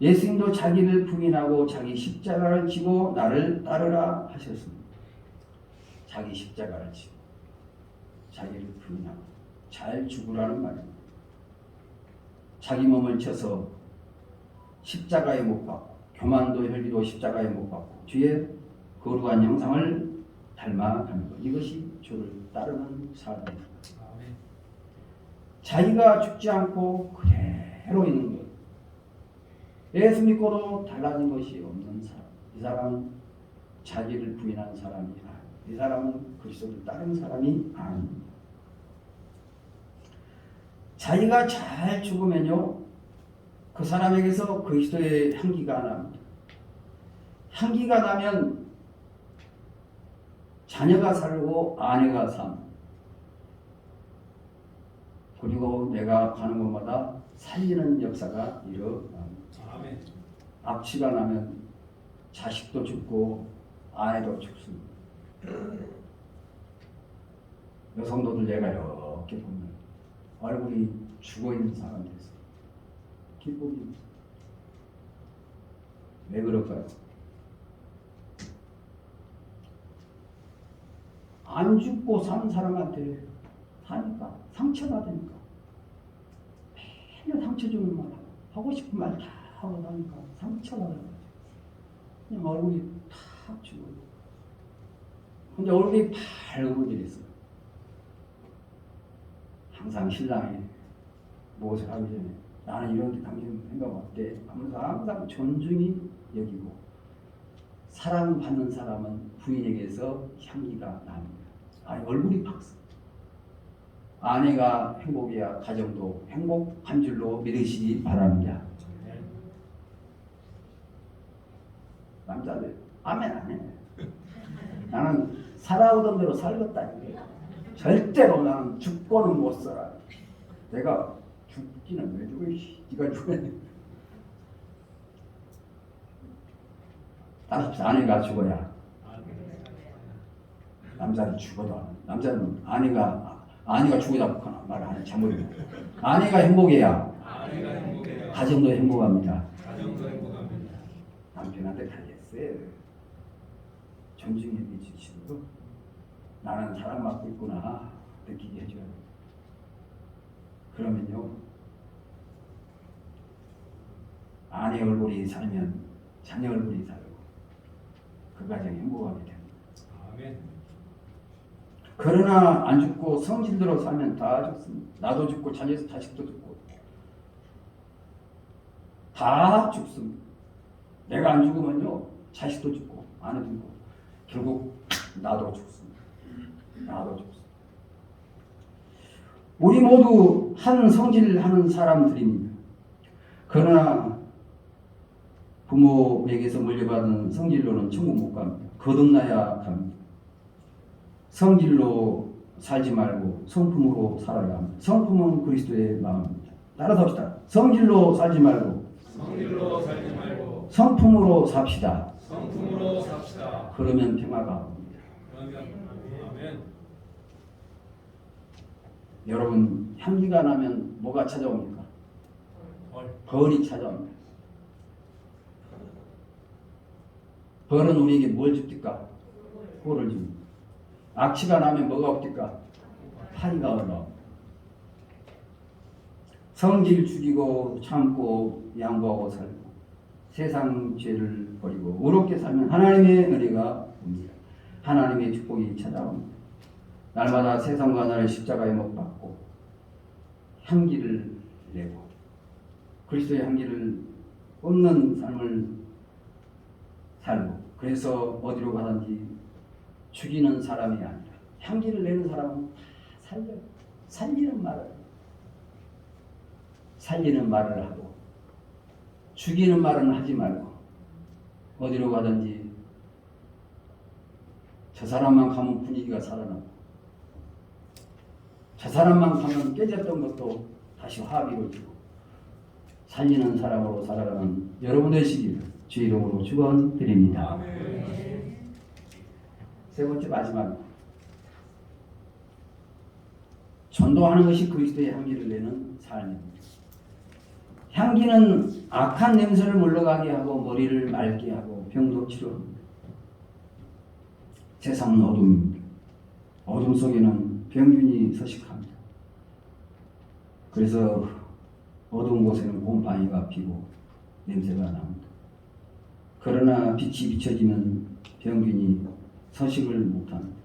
예수님도 자기를 부인하고 자기 십자가를 지고 나를 따르라 하셨습니다. 자기 십자가를 지고 자기를 부인하고 잘 죽으라는 말입니다. 자기 몸을 쳐서 십자가에 못 박고 교만도 혈기도 십자가에 못 박고 주의 거룩한 형상을 닮아가는 것, 이것이 주를 따르는 삶입니다. 아멘. 자기가 죽지 않고 그대로 있는 것, 예수 믿고도 달라진 것이 없는 사람, 이 사람은 자기를 부인한 사람이 아닙니다. 이 사람은 그리스도를 따르는 사람이 아닙니다. 자기가 잘 죽으면요, 그 사람에게서 그리스도의 향기가 납니다. 향기가 나면 자녀가 살고 아내가 삽니다. 그리고 내가 가는 곳마다 살리는 역사가 일어납니다. 아멘. 악취가 나면 자식도 죽고 아내도 죽습니다. 여성도들 내가 이렇게 보면 얼굴이 죽어있는 사람들이 있어요. 기쁨이 왜 그럴까요? 안 죽고 사는 사람한테 사니까 상처받으니까 맨날 상처 주는 말 하고 싶은 말 다 하고 나니까 상처받아가지고 그냥 얼굴이 탁 죽어요. 근데 얼굴이 밝아지겠어요. 항상 신랑이 무엇을 하기 전에 나는 이렇게 당신 생각 어때? 하면서 항상 존중이 여기고 사랑받는 사람은 부인에게서 향기가 납니다. 아니 얼굴이 밝습니다. 아내가 행복이야 가정도 행복한 줄로 믿으시기 바랍니다. 남자들 아멘 안 해. 나는 살아오던 대로 살겠다 이거예요. 절대로 나는 죽고는 못 살아. 내가 죽기는 왜 죽어? 네가 죽어야 돼. 따라서 아내가 죽어야 남자는 죽어도 안 해. 남자는 아내가 죽어도 말 안 해. 잘못이야. 아내가 행복해야 가정도 행복합니다. 남편한테 가겠어요. 존중해 주시고 나는 사랑받고 있구나 느끼게 해줘야 돼요. 그러면요 아내 얼굴이 살면 자녀 얼굴이 살고 그 가정이 행복하게 됩니다. 아멘. 그러나 안 죽고 성질대로 살면 다 죽습니다. 나도 죽고 자식도 죽고 다 죽습니다. 내가 안 죽으면요 자식도 죽고 아내도 죽고 결국 나도 죽습니다. 나도 죽습니다. 우리 모두 한 성질하는 사람들입니다. 그러나 부모에게서 물려받은 성질로는 천국 못 갑니다. 거듭나야 갑니다. 성질로 살지 말고 성품으로 살아야 합니다. 성품은 그리스도의 마음입니다. 따라서 합시다. 성질로 살지 말고 성품으로 삽시다. 그러면 평화가 옵니다. 아멘. 여러분 향기가 나면 뭐가 찾아옵니까? 벌이 찾아옵니다. 벌은 우리에게 뭘 줍니까? 꿀을 줍니다. 악취가 나면 뭐가 없니까? 파리가 올라옵니다. 성질 죽이고 참고 양보하고 살고 세상 죄를 버리고 의롭게 살면 하나님의 은혜가 옵니다. 하나님의 축복이 찾아옵니다. 날마다 세상과 나를 십자가에 못 박고 향기를 내고 그리스도의 향기를 뿜는 삶을 살고 그래서 어디로 가든지 죽이는 사람이 아니라 향기를 내는 사람은 살리는 말을 하고 죽이는 말은 하지 말고 어디로 가든지 저 사람만 가면 분위기가 살아나고 저 사람만 가면 깨졌던 것도 다시 화합이루어지고 살리는 사람으로 살아가는 여러분 되시기를 주 이름으로 축원드립니다. 세 번째 마지막 전도하는 것이 그리스도의 향기를 내는 삶입니다. 향기는 악한 냄새를 물러가게 하고 머리를 맑게 하고 병도 치료합니다. 세상은 어둠입니다. 어둠 속에는 병균이 서식합니다. 그래서 어두운 곳에는 곰팡이가 피고 냄새가 납니다. 그러나 빛이 비춰지면 병균이 서식을 못합니다.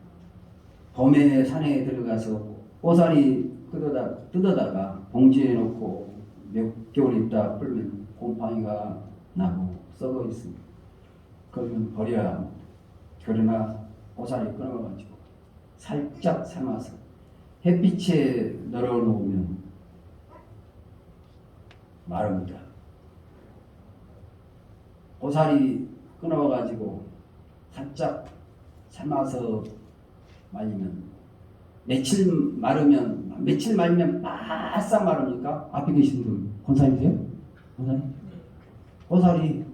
봄에 산에 들어가서 꼬사리 뜯어다가 봉지에 넣고 몇 개월 있다 풀면 곰팡이가 나고 썩어 있습니다. 그러면 버려야 합니다. 그러나 꼬사리 끊어가지고 살짝 삶아서 햇빛에 널어놓으면 마릅니다. 고사리 끊어가지고 살짝 삶아서 말리면 며칠 말리면 바싹 마릅니까? 앞에 계신 분 권사님이세요? 권사님? 고사리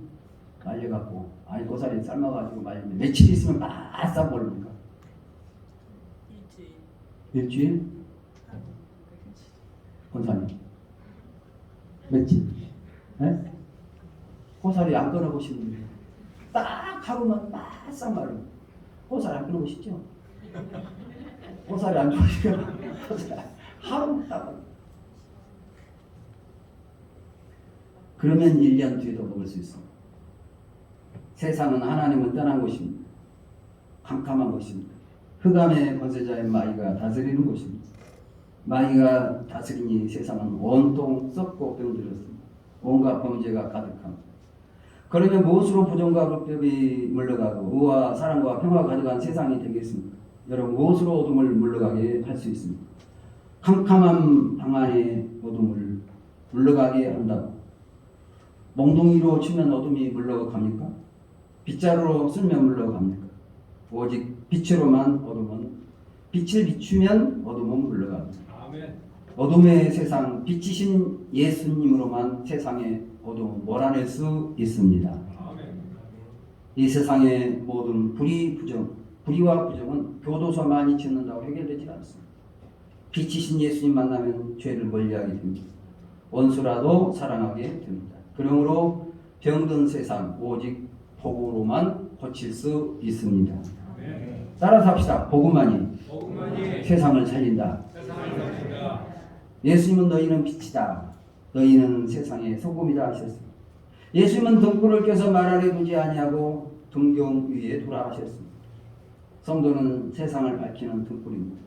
말려갖고 아니 고사리 삶아가지고 말리면 며칠 있으면 바싹 모릅니까? 일주일? 권사님 며칠? 네? 고사리 안 끊어보시는 분이 딱 하루만 바싹 마릅니다. 고사리 안 끊어보시죠? 고사리 안 좋아하시면 하루 딱 그러면 1년 뒤에도 먹을 수 있습니다. 세상은 하나님을 떠난 곳입니다. 캄캄한 곳입니다. 흑암의 권세자인 마귀가 다스리는 곳입니다. 마귀가 다스리니 세상은 온통 썩고 병들었습니다. 온갖 범죄가 가득합니다. 그러면 무엇으로 부정과 불법이 물러가고 의와 사랑과 평화가 가득한 세상이 되겠습니까? 여러분 무엇으로 어둠을 물러가게 할 수 있습니까? 캄캄한 방 안에 어둠을 물러가게 한다고 몽둥이로 치면 어둠이 물러갑니까? 빗자루로 쓸면 물러갑니까? 오직 빛으로만 어둠은 빛을 비추면 어둠은 물러갑니다. 아멘. 어둠의 세상 빛이신 예수님으로만 세상의 어둠을 몰아낼 수 있습니다. 아멘. 이 세상의 모든 불의와 부정은 교도소만이 짓는다고 해결되지 않습니다. 빛이신 예수님 만나면 죄를 멀리하게 됩니다. 원수라도 사랑하게 됩니다. 그러므로 병든 세상 오직 복으로만 고칠 수 있습니다. 아멘. 따라서 합시다. 복음만이 복음만이 세상을 살린다. 세상을 살린다. 예수님은 너희는 빛이다. 너희는 세상의 소금이다 하셨습니다. 예수님은 등불을 켜서 말 아래 두지 아니하고 등경 위에 돌아가셨습니다. 성도는 세상을 밝히는 등불입니다.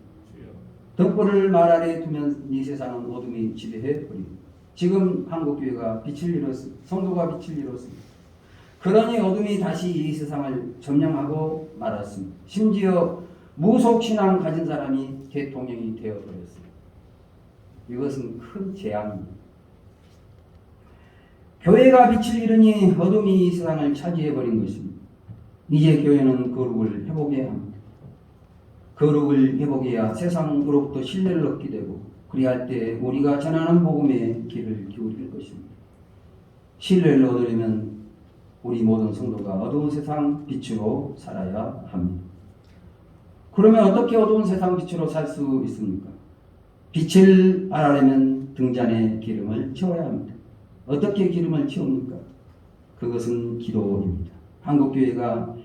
등불을 말 아래 두면 이 세상은 어둠이 지배해 버립니다. 지금 한국교회가 빛을 잃었습니다. 성도가 빛을 잃었습니다. 그러니 어둠이 다시 이 세상을 점령하고 말았습니다. 심지어 무속신앙 가진 사람이 대통령이 되어버렸습니다. 이것은 큰 재앙입니다. 교회가 빛을 잃으니 어둠이 이 세상을 차지해버린 것입니다. 이제 교회는 거룩을 회복해야 합니다. 거룩을 회복해야 세상으로부터 신뢰를 얻게 되고 그리할 때 우리가 전하는 복음에 귀를 기울일 것입니다. 신뢰를 얻으려면 우리 모든 성도가 어두운 세상 빛으로 살아야 합니다. 그러면 어떻게 어두운 세상 빛으로 살 수 있습니까? 빛을 알아내면 등잔에 기름을 채워야 합니다. 어떻게 기름을 채웁니까? 그것은 기도입니다. 한국교회가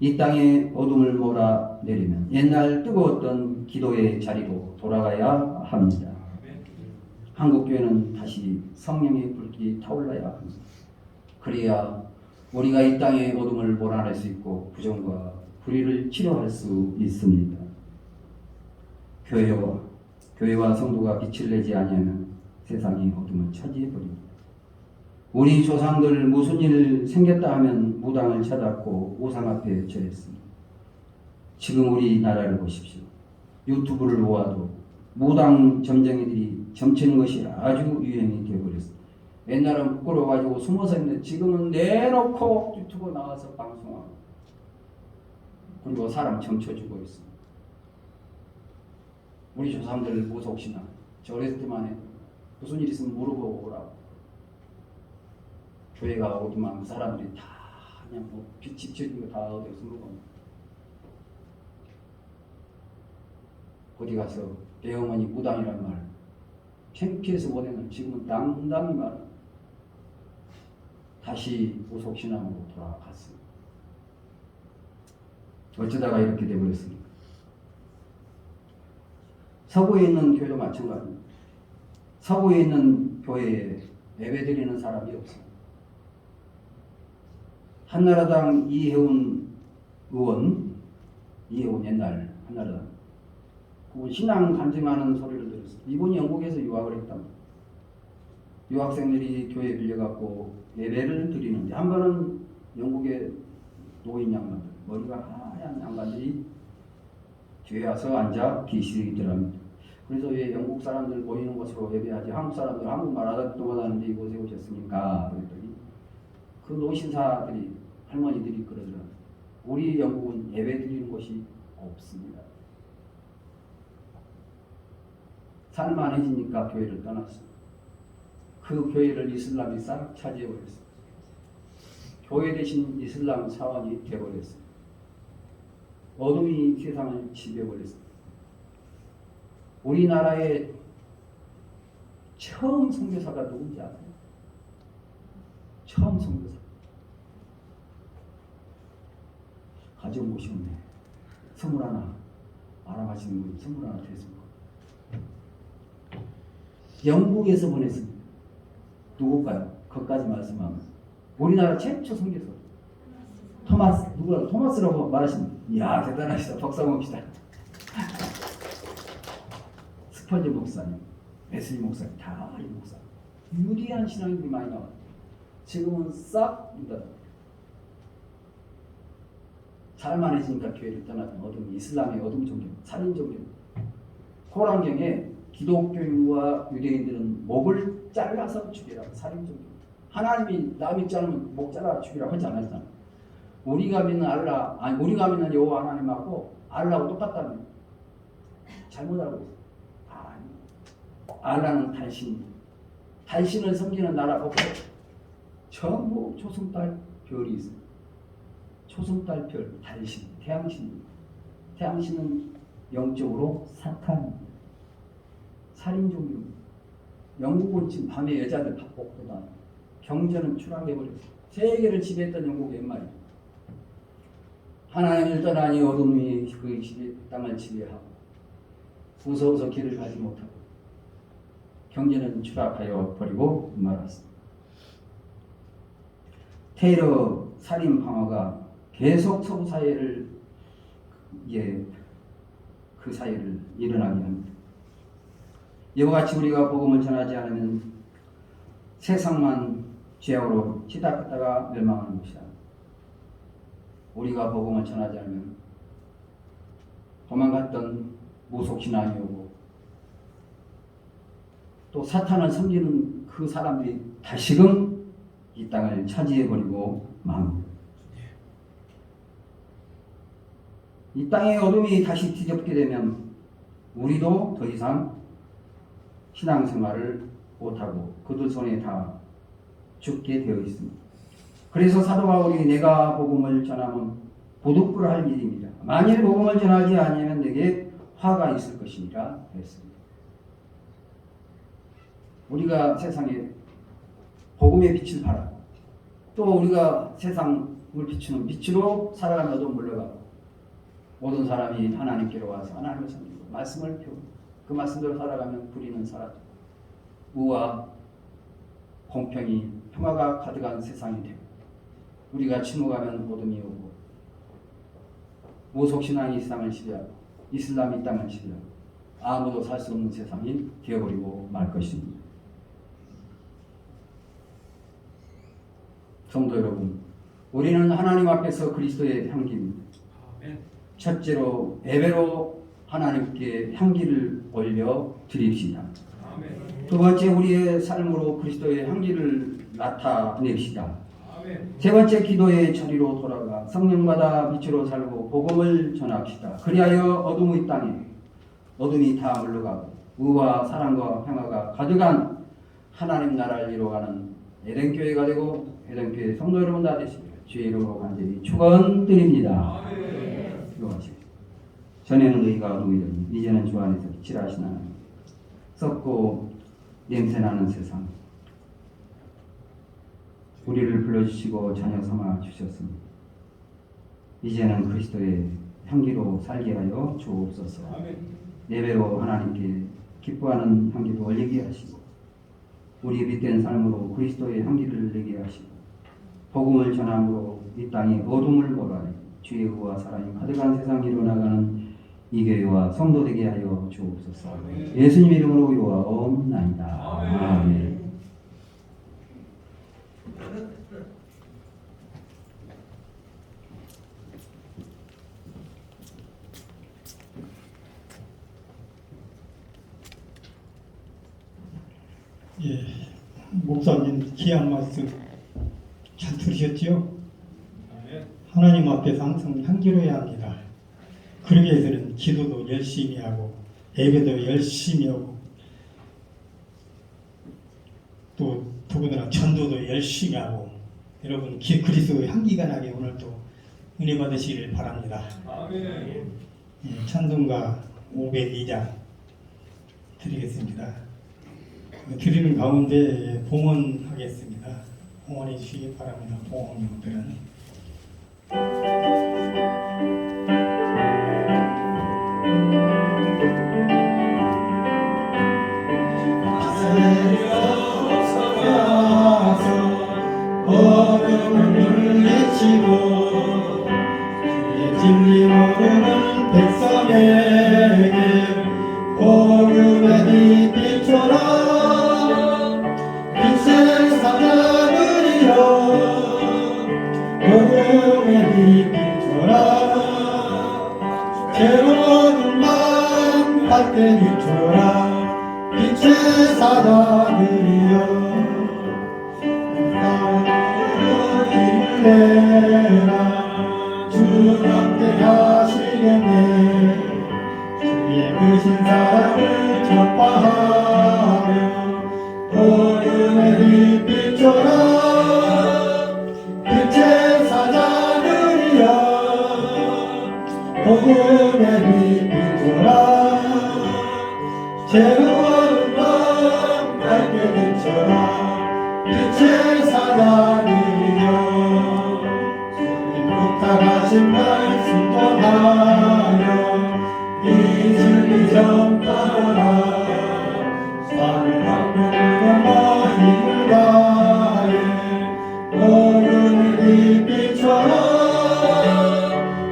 이 땅에 어둠을 몰아내리면 옛날 뜨거웠던 기도의 자리로 돌아가야 합니다. 한국교회는 다시 성령의 불길이 타올라야 합니다. 그래야 우리가 이 땅의 어둠을 몰아낼 수 있고 부정과 불의를 치료할 수 있습니다. 교회와 성도가 빛을 내지 아니하면 세상이 어둠을 차지해버립니다. 우리 조상들 무슨 일 생겼다 하면 무당을 찾았고 우상 앞에 절했습니다. 지금 우리나라를 보십시오. 유튜브를 보아도 무당 점쟁이들이 점치는 것이 아주 유행이 되어버렸습니다. 옛날은 부끄러워가지고 숨어서 했는데 지금은 내놓고 유튜브 나와서 방송하고 그리고 사람 점쳐주고 있습니다. 우리 조상들 무속신앙 저 어렸을 때만 해도 무슨 일 있으면 물어보고 오라고. 교회가 오지만 그 사람들이 다 그냥 뭐 빛이 비춰진 거 다 어디서 물어봅니다. 어디 가서 배어머니 무당이란 말 창피해서 못했는 지금은 당당히 말 다시 무속신앙으로 돌아갔습니다. 어쩌다가 이렇게 되어버렸습니까? 서구에 있는 교회도 마찬가지입니다. 서구에 있는 교회에 예배드리는 사람이 없습니다. 한나라당 이혜훈 의원, 이혜훈 옛날 한나라당 그분 신앙 간증하는 소리를 들었어요. 이분이 영국에서 유학을 했답니다. 유학생들이 교회에 빌려갖고 예배를 드리는데 한 번은 영국의 노인 양반들, 머리가 하얀 양반들이 뒤에 와서 앉아 계시더랍니다. 그래서 왜 영국 사람들 모이는 곳으로 예배하지 한국 사람들 한국말 알아듣도 못하는데 이곳에 오셨습니까? 그랬더니 그 노신사들이 할머니들이 그러더라. 우리 영국은 예배 드리는 곳이 없습니다. 살만해지니까 교회를 떠났어. 그 교회를 이슬람이 싹 차지해버렸어. 교회 대신 이슬람 사원이 되어버렸어. 어둠이 세상을 지배해버렸어. 우리나라의 처음 선교사가 누군지 아세요? 처음 선교사. 가정 모시었네. 21 알아가시는 분이 21 됐습니다. 영국에서 보냈습니다. 누굴까요? 그것까지 말씀하면 우리나라 최초 선교사 토마스 누구라고 토마스라고 말하십니다. 이야 대단하시다. 박수 봅시다. 스펄전 목사님, 웨슬리 목사님 다 이 목사. 유리한 신앙인들이 많이 나와요. 지금은 싹 묻어요. 살만해지니까 교회를 떠났던 어둠, 이슬람의 어둠 종교, 살인 종교. 코란경에 기독교인과 유대인들은 목을 잘라서 죽이라 살인 종교. 하나님이 남이 자르면 목 잘라 죽이라 하지 않았잖아. 우리가 믿는 알라, 아니 우리가 믿는 여호와 하나님하고 알라하고 똑같다는 잘못 알고 있어. 아니, 알라는 달신, 달신을 섬기는 나라 없고 전부 초승달 별이 있어. 초승달 별, 달신, 태양신. 태양신은 영적으로 사탄, 살인 종교. 영국은 지금 밤에 여자들 밥 먹고 다녀. 경제는 추락해버렸어. 세계를 지배했던 영국의 옛말이야. 하나님을 떠나니 어둠이 그 땅을 지배하고 무서워서 길을 가지 못하고 경제는 추락하여 버리고 말았습니다. 테러, 살인, 방화가 계속 서구 사회를 그 사회를 일어나게 합니다. 이와 같이 우리가 복음을 전하지 않으면 세상만 죄악으로 치닫다가 멸망하는 것이다. 우리가 복음을 전하지 않으면 도망갔던 무속신앙이 오고 또 사탄을 섬기는 그 사람들이 다시금 이 땅을 차지해버리고 맙니다. 이 땅의 어둠이 다시 뒤덮게 되면 우리도 더 이상 신앙생활을 못하고 그들 손에 다 죽게 되어 있습니다. 그래서 사도 바울이 내가 복음을 전하면 부득불할 일입니다. 만일 복음을 전하지 아니하면 내게 화가 있을 것이니라 했습니다. 우리가 세상에 복음의 빛을 발하 또 우리가 세상을 비추는 빛으로 살아가면 어둠 물러가고 모든 사람이 하나님께로 와서 하나님을 섬기고 말씀을 배우고 그 말씀대로 살아가면 불의는 사라지고 우와 공평이 평화가 가득한 세상이 되고 우리가 침묵하면 어둠이 오고 무속신앙이 이 땅을 지배하고 이슬람이 이 땅을 지배하고 아무도 살 수 없는 세상이 되어버리고 말 것입니다. 성도 여러분, 우리는 하나님 앞에서 그리스도의 향기입니다. 첫째로 예배로 하나님께 향기를 올려 드립시다. 두 번째 우리의 삶으로 그리스도의 향기를 나타냅시다. 세 번째 기도의 자리로 돌아가 성령받아 빛으로 살고 복음을 전합시다. 그리하여 어둠의 땅에 어둠이 다 물러가고 의와 사랑과 평화가 가득한 하나님 나라를 이루어가는 에덴교회가 되고 에덴교회 성도 여러분 다 되시기를 주의 이름으로 간절히 축원드립니다. 기도하십시오. 전에는 의가 어둠이더니 이제는 주 안에서 빛이라 하신 하나님, 썩고 냄새나는 세상 우리를 불러주시고 자녀 삼아 주셨습니다. 이제는 그리스도의 향기로 살게 하여 주옵소서. 예배로 하나님께 기뻐하는 향기로 올리게 하시고 우리의 빛된 삶으로 그리스도의 향기를 내게 하시고 복음을 전함으로 이 땅에 어둠을 몰아내 주의 의와 사랑이 가득한 세상이 일어나가는 이 교회와 성도 되게 하여 주옵소서. 예수님 이름으로 기도하옵나이다. 아멘. 예, 목사님 귀한 말씀 잘 들으셨죠? 아멘. 하나님 앞에서 항상 향기로워야 합니다. 그러기 위해서는 기도도 열심히 하고 예배도 열심히 하고 또 더군다나 전도도 열심히 하고 여러분 그리스도의 향기가 나게 오늘도 은혜 받으시길 바랍니다. 아멘. 예, 찬송가 502장 드리겠습니다. 드리는 가운데 봉헌하겠습니다. 봉헌해 주시기 바랍니다. 봉헌용들은 어둠을 물리치고 주의 진리 모르는 백성에게 복음의 빛 비춰라. 빛의 사자들이여 복음의 빛 비춰라. 새로운 밤 밝게 비춰라. 빛의 사자들이여 내라 주 함께 하시겠네. 주의 크신 사랑을 전파하며 복음의 빛 비춰라. 빛의 사자들이여 복음의 빛 비춰라. 새로운 밤 밝게 비춰라. 빛의 사자들이여 부탁하신 말씀 전하여 이 진리 전파라. 삶을 바꾸는 힘을 다해 복음의 빛 비춰라.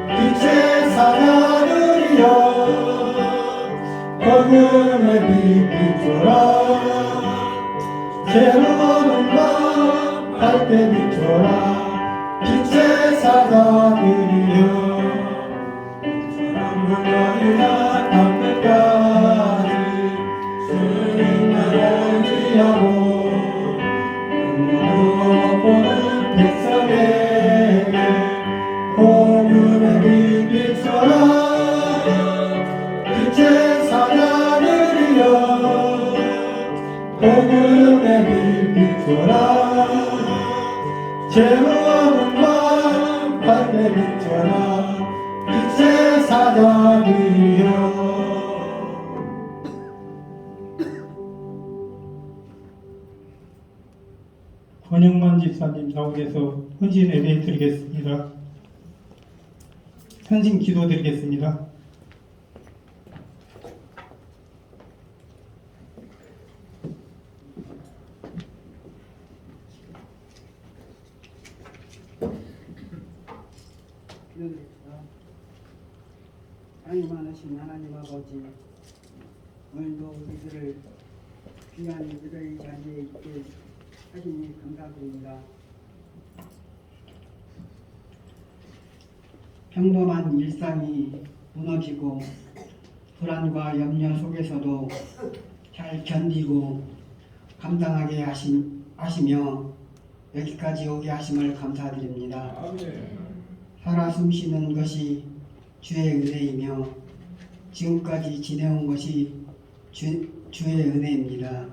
빛의 사자들이여 복음의 빛 비춰라. 새로운 밤 밝게 비춰라. 빛의 사자들이여 사랑물러이나 땅끝까지 주님 나라를 지하고 눈물로 보는 백성에게 복음의 빛 비춰라. 빛의 사자들이여 복음의 빛 비춰라. 새로운 밤 밝게 비춰라. 빛의 사자들이여 권영만 집사님 나오셔서 헌신 예배 드리겠습니다. 헌신 기도 드리겠습니다. 기도드립니다. 사랑이 많으신 하나님 아버지, 오늘도 우리들을 귀한 예배의 자리에 있게 하시니 감사드립니다. 평범한 일상이 무너지고 불안과 염려 속에서도 잘 견디고 감당하게 하시며 여기까지 오게 하심을 감사드립니다. 아멘. 살아 숨쉬는 것이 주의 은혜이며 지금까지 지내온 것이 주의 은혜입니다.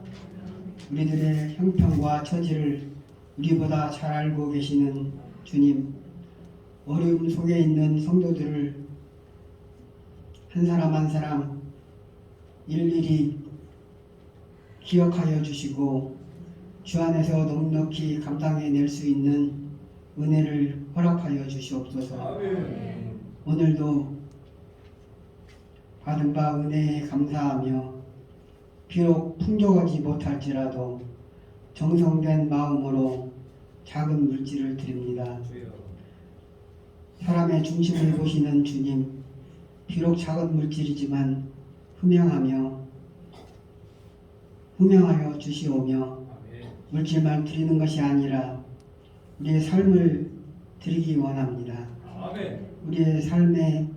우리들의 형편과 처지를 우리보다 잘 알고 계시는 주님, 어려움 속에 있는 성도들을 한 사람 한 사람 일일이 기억하여 주시고 주 안에서 넉넉히 감당해낼 수 있는 은혜를 허락하여 주시옵소서. 아멘. 오늘도 받은 바 은혜에 감사하며 비록 풍족하지 못할지라도 정성된 마음으로 작은 물질을 드립니다. 주여. 사람의 중심을 보시는 주님, 비록 작은 물질이지만 흠양하여 주시오며 아멘. 물질만 드리는 것이 아니라 우리의 삶을 드리기 원합니다. 아멘. 우리의 삶의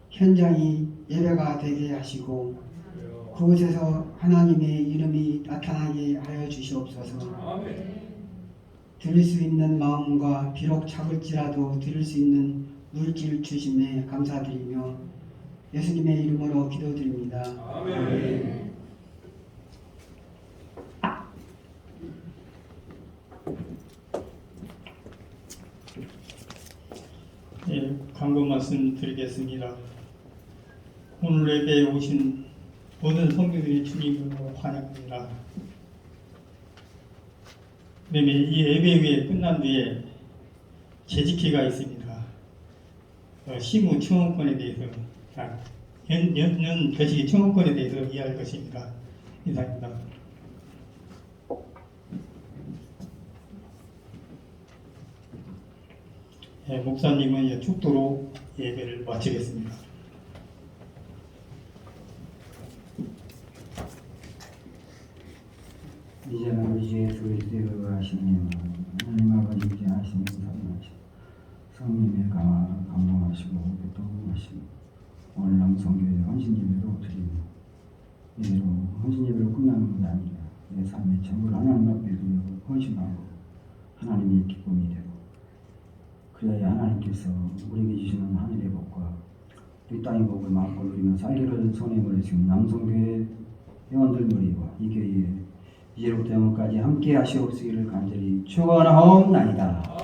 현장이 예배가 되게 하시고 주여. 그곳에서 하나님의 이름이 나타나게 하여 주시옵소서. 아멘. 드릴 수 있는 마음과 비록 작을지라도 드릴 수 있는 물질 주심에 감사드리며 예수님의 이름으로 기도드립니다. 아멘. 예, 광고 말씀 드리겠습니다. 오늘 예배에 오신 모든 성도들이 주님으로 환영합니다. 그다음에 이 예배 후에 끝난 뒤에 재직회가 있습니다. 시무 청원권에 대해서 연 교식의 청원권에 대해서 이해할 것입니다. 이상입니다. 예, 목사님은 축도로 예배를 마치겠습니다. 이제는 우리 주 예수 그리스도의 하시는 하나님 아버지께 하시는 감사하시고 성님의 감동하시고 교통하시고 오늘 남성교회 헌신예배로 드리며 이대로 헌신예배로 끝나는 것이 아니라 내 삶의 전부를 하나님 앞에 드리고 헌신하고 하나님의 기쁨이 되고 그래야 하나님께서 우리에게 주시는 하늘의 복과 이 땅의 복을 마음껏 누리며 살기를 손에 걸으시는 남성교회 회원들 무리와 이 교회에 이제부터 영원까지 함께 하시옵시기를 간절히 축원하옵나이다.